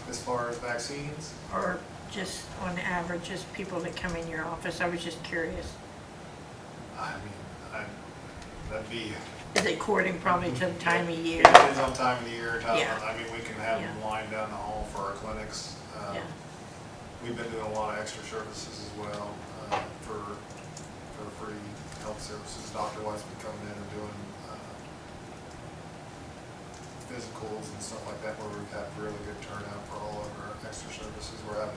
As far as vaccines, Or just on average, just people that come in your office? I was just curious. I mean, that'd be, Is it according probably to the time of year? depends on time of the year, Yeah. I mean, we can have them Yeah. lined down the hall for our clinics. Yeah. We've been doing a lot of extra services as well, for free health services. Dr. White's been coming in and doing, physicals and stuff like that, where we've had really good turnout for all of our extra services. We're having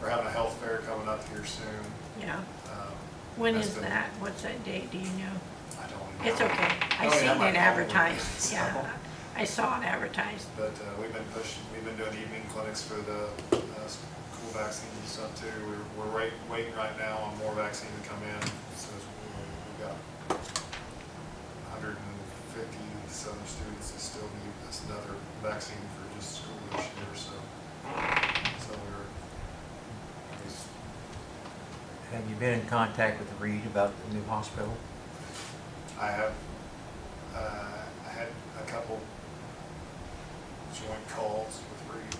we're having a health fair coming up here soon. Yeah. Um, When that's is been- that? What's that date? Do you know? I don't know. It's okay. I don't seen have my it phone with me, advertised. so. Yeah. I saw it advertised. But we've been doing evening clinics for the school vaccines and stuff too. We're waiting right now on more vaccine to come in. So we've got 150 Southern students that still need another vaccine for just school this year. So we're Have you been in contact with Reed about the new hospital? I have I had a couple joint calls with Reed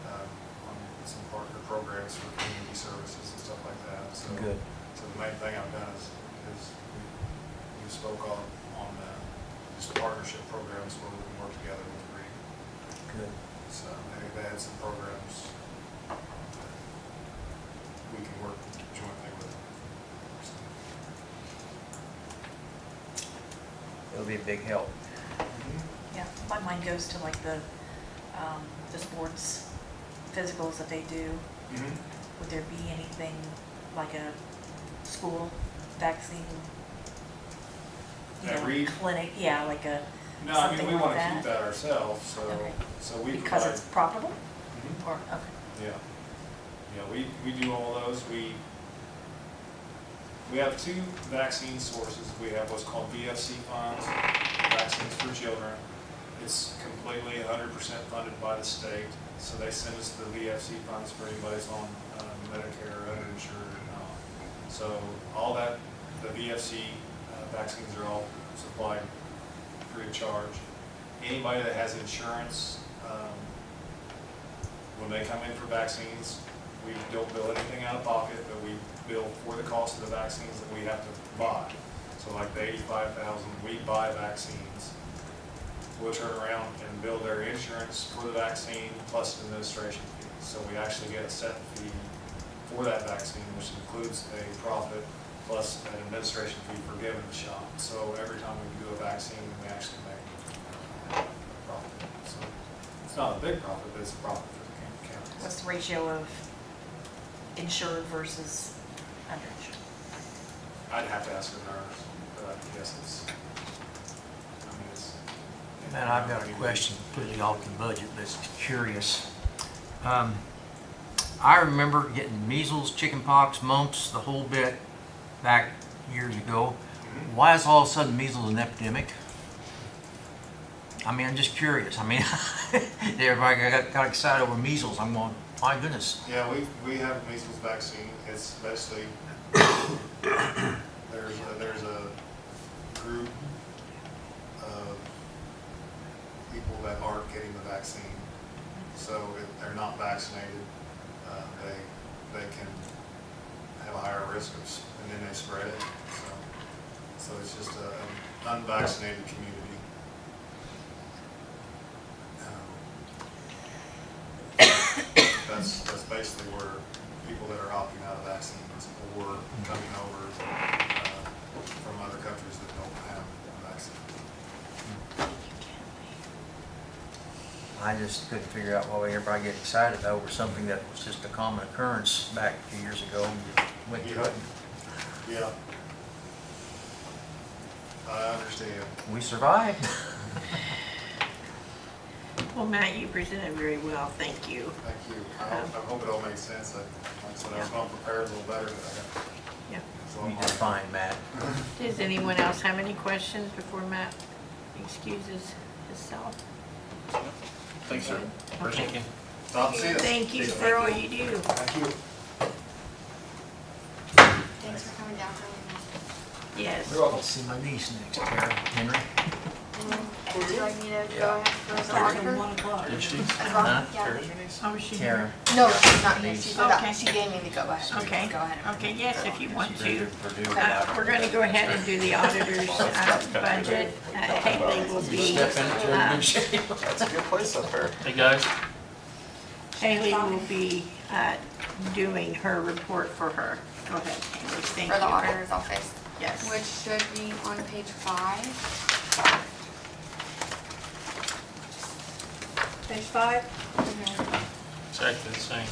on some partner programs for community services and stuff like that. So, Good. So the main thing I've done is we spoke on just partnership programs where we can work together with Reed. Good. So they had some programs that we can work jointly with. So, It'll be a big help. Yeah, my mind goes to like the sports physicals that they do. Would there be anything like a school vaccine, At Reed? clinic? Yeah, like a, No, I mean, something we like want to that? keep that ourselves, so, Okay. so we Because provide. it's profitable? Mhm. Or, okay. Yeah, yeah, we do all those. We have two vaccine sources. We have what's called VFC funds, vaccines for children. It's completely 100% funded by the state, so they send us the VFC funds for anybody that's on Medicare or uninsured or not. So all that, the VFC vaccines are all supplied free of charge. Anybody that has insurance, when they come in for vaccines, we don't bill anything out of pocket, but we bill for the cost of the vaccines that we have to buy. So like the $85,000, we buy vaccines. We'll turn around and bill their insurance for the vaccine plus an administration fee. So we actually get a set fee for that vaccine, which includes a profit plus an administration fee for giving the shot. So every time we do a vaccine, we actually make a profit. So it's not a big profit, but it's a profit for the county. What's the ratio of insured versus underinsured? I'd have to ask a nurse, but I guess it's. And I've got a question completely off the budget, but it's curious. I remember getting measles, chickenpox, mumps, the whole bit back years ago. Why is all of a sudden measles an epidemic? I mean, I'm just curious. I mean, everybody got excited over measles. I'm going, my goodness. Yeah, we have measles vaccine. It's basically, there's a group of people that aren't getting the vaccine. So if they're not vaccinated, they can have a higher risk of, and then they spread it. So it's just an unvaccinated community. That's basically where people that are opting out of vaccines or coming over from other countries that don't have a vaccine. I just couldn't figure out why everybody get excited over something that was just a common occurrence back a few years ago. And you went through it. Yeah. I understand. We survived. Well, Matt, you presented very well, thank you. Thank you. I hope it all makes sense. Like I said, I was going to prepare a little better, but I got. Yeah. so You did fine, Matt. Does anyone else have any questions before Matt excuses himself? Thanks, sir. Okay. Thank you. Stop and see us. Thank you for all you do. Thank you. Thanks for coming down early. Yes. You're welcome. See my niece next, Tara, Henry. Would you like me to Yeah. go ahead and close the Starting auditor? from 1 o'clock. Did she? As well? Huh? Yeah. Oh, she. Tara. No, she's not here. She said Okay. that, she gave me the go ahead. Okay. Go ahead. and- Okay, yes, if you want to. Purdue. We're gonna go ahead and do the auditor's budget. Haley will be, Step into a good shape. That's a good place up there. Hey, guys. Haley will be doing her report for her. Go ahead, Haley, thank you. For the auditor's office, Yes. which should be on page 5. Page 5? Exactly the same.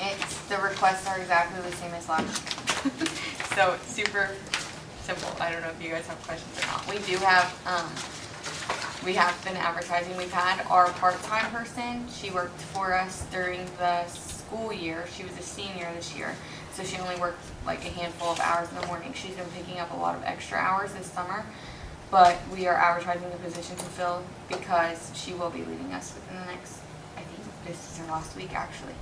It's, the requests are exactly the same as last year. So it's super simple. I don't know if you guys have questions or not. We do have, we have been advertising. We've had our part-time person. She worked for us during the school year. She was a senior this year. So she only worked like a handful of hours in the morning. She's been picking up a lot of extra hours this summer. But we are advertising the position to fill because she will be leaving us within the next, I think this is her last week actually.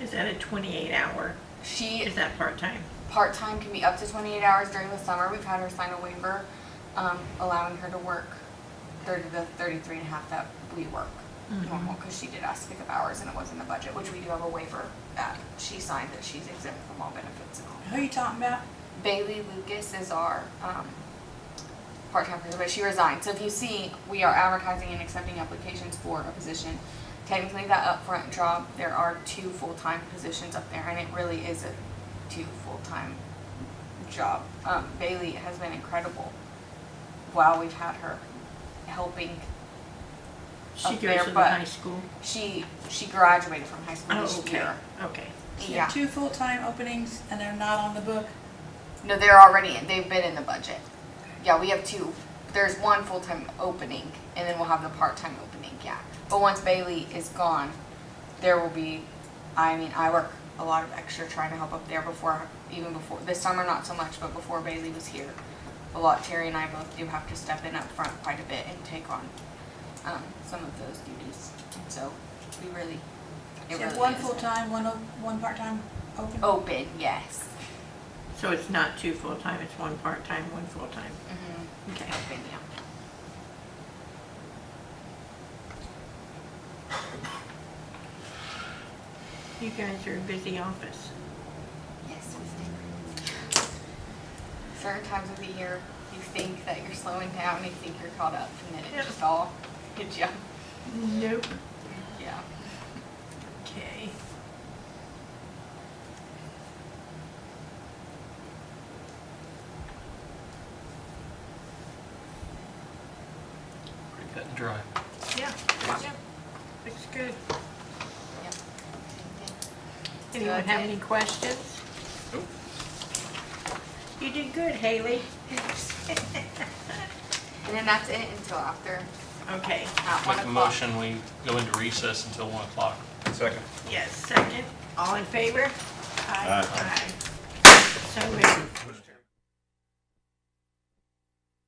Is that a 28-hour? She Is that part-time? part-time can be up to 28 hours during the summer. We've had her sign a waiver allowing her to work 30 to 33 and a half that we work normal because she did ask to pick up hours and it was in the budget, which we do have a waiver that she signed that she's exempt from all benefits and all. Who are you talking about? Bailey Lucas is our part-time person, but she resigned. So if you see, we are advertising and accepting applications for a position. Technically, that upfront job, there are 2 full-time positions up there, and it really is a 2 full-time job. Bailey has been incredible while we've had her helping. She Up goes there, to the but high school? She graduated from high school Oh, this okay, year. okay. So you Yeah. have 2 full-time openings and they're not on the book? No, they're already in. They've been in the budget. Yeah, we have 2. There's 1 full-time opening, and then we'll have the part-time opening, yeah. But once Bailey is gone, there will be, I mean, I work a lot of extra trying to help up there even before, this summer not so much, but before Bailey was here. A lot, Terry and I both do have to step in up front quite a bit and take on some of those duties. And so we really, it So you really have 1 is full-time, 1 part-time open? open, yes. So it's not 2 full-time, it's 1 part-time, 1 full-time? Mm-hmm. Okay. Open, yeah. You guys are a busy office. Yes, we stay. Certain times of the year, you think that you're slowing down, you think you're caught up, and then it just all hits you. Nope. Yeah. Okay. Pretty cut and dry. Yeah, looks good. Yep. Anyone have any questions? Nope. You did good, Haley. And then that's it until after, Okay, at 1 Make a o'clock. motion, we go into recess until 1 o'clock. Second. yes, second. All in favor? Aye. Aye. So moved.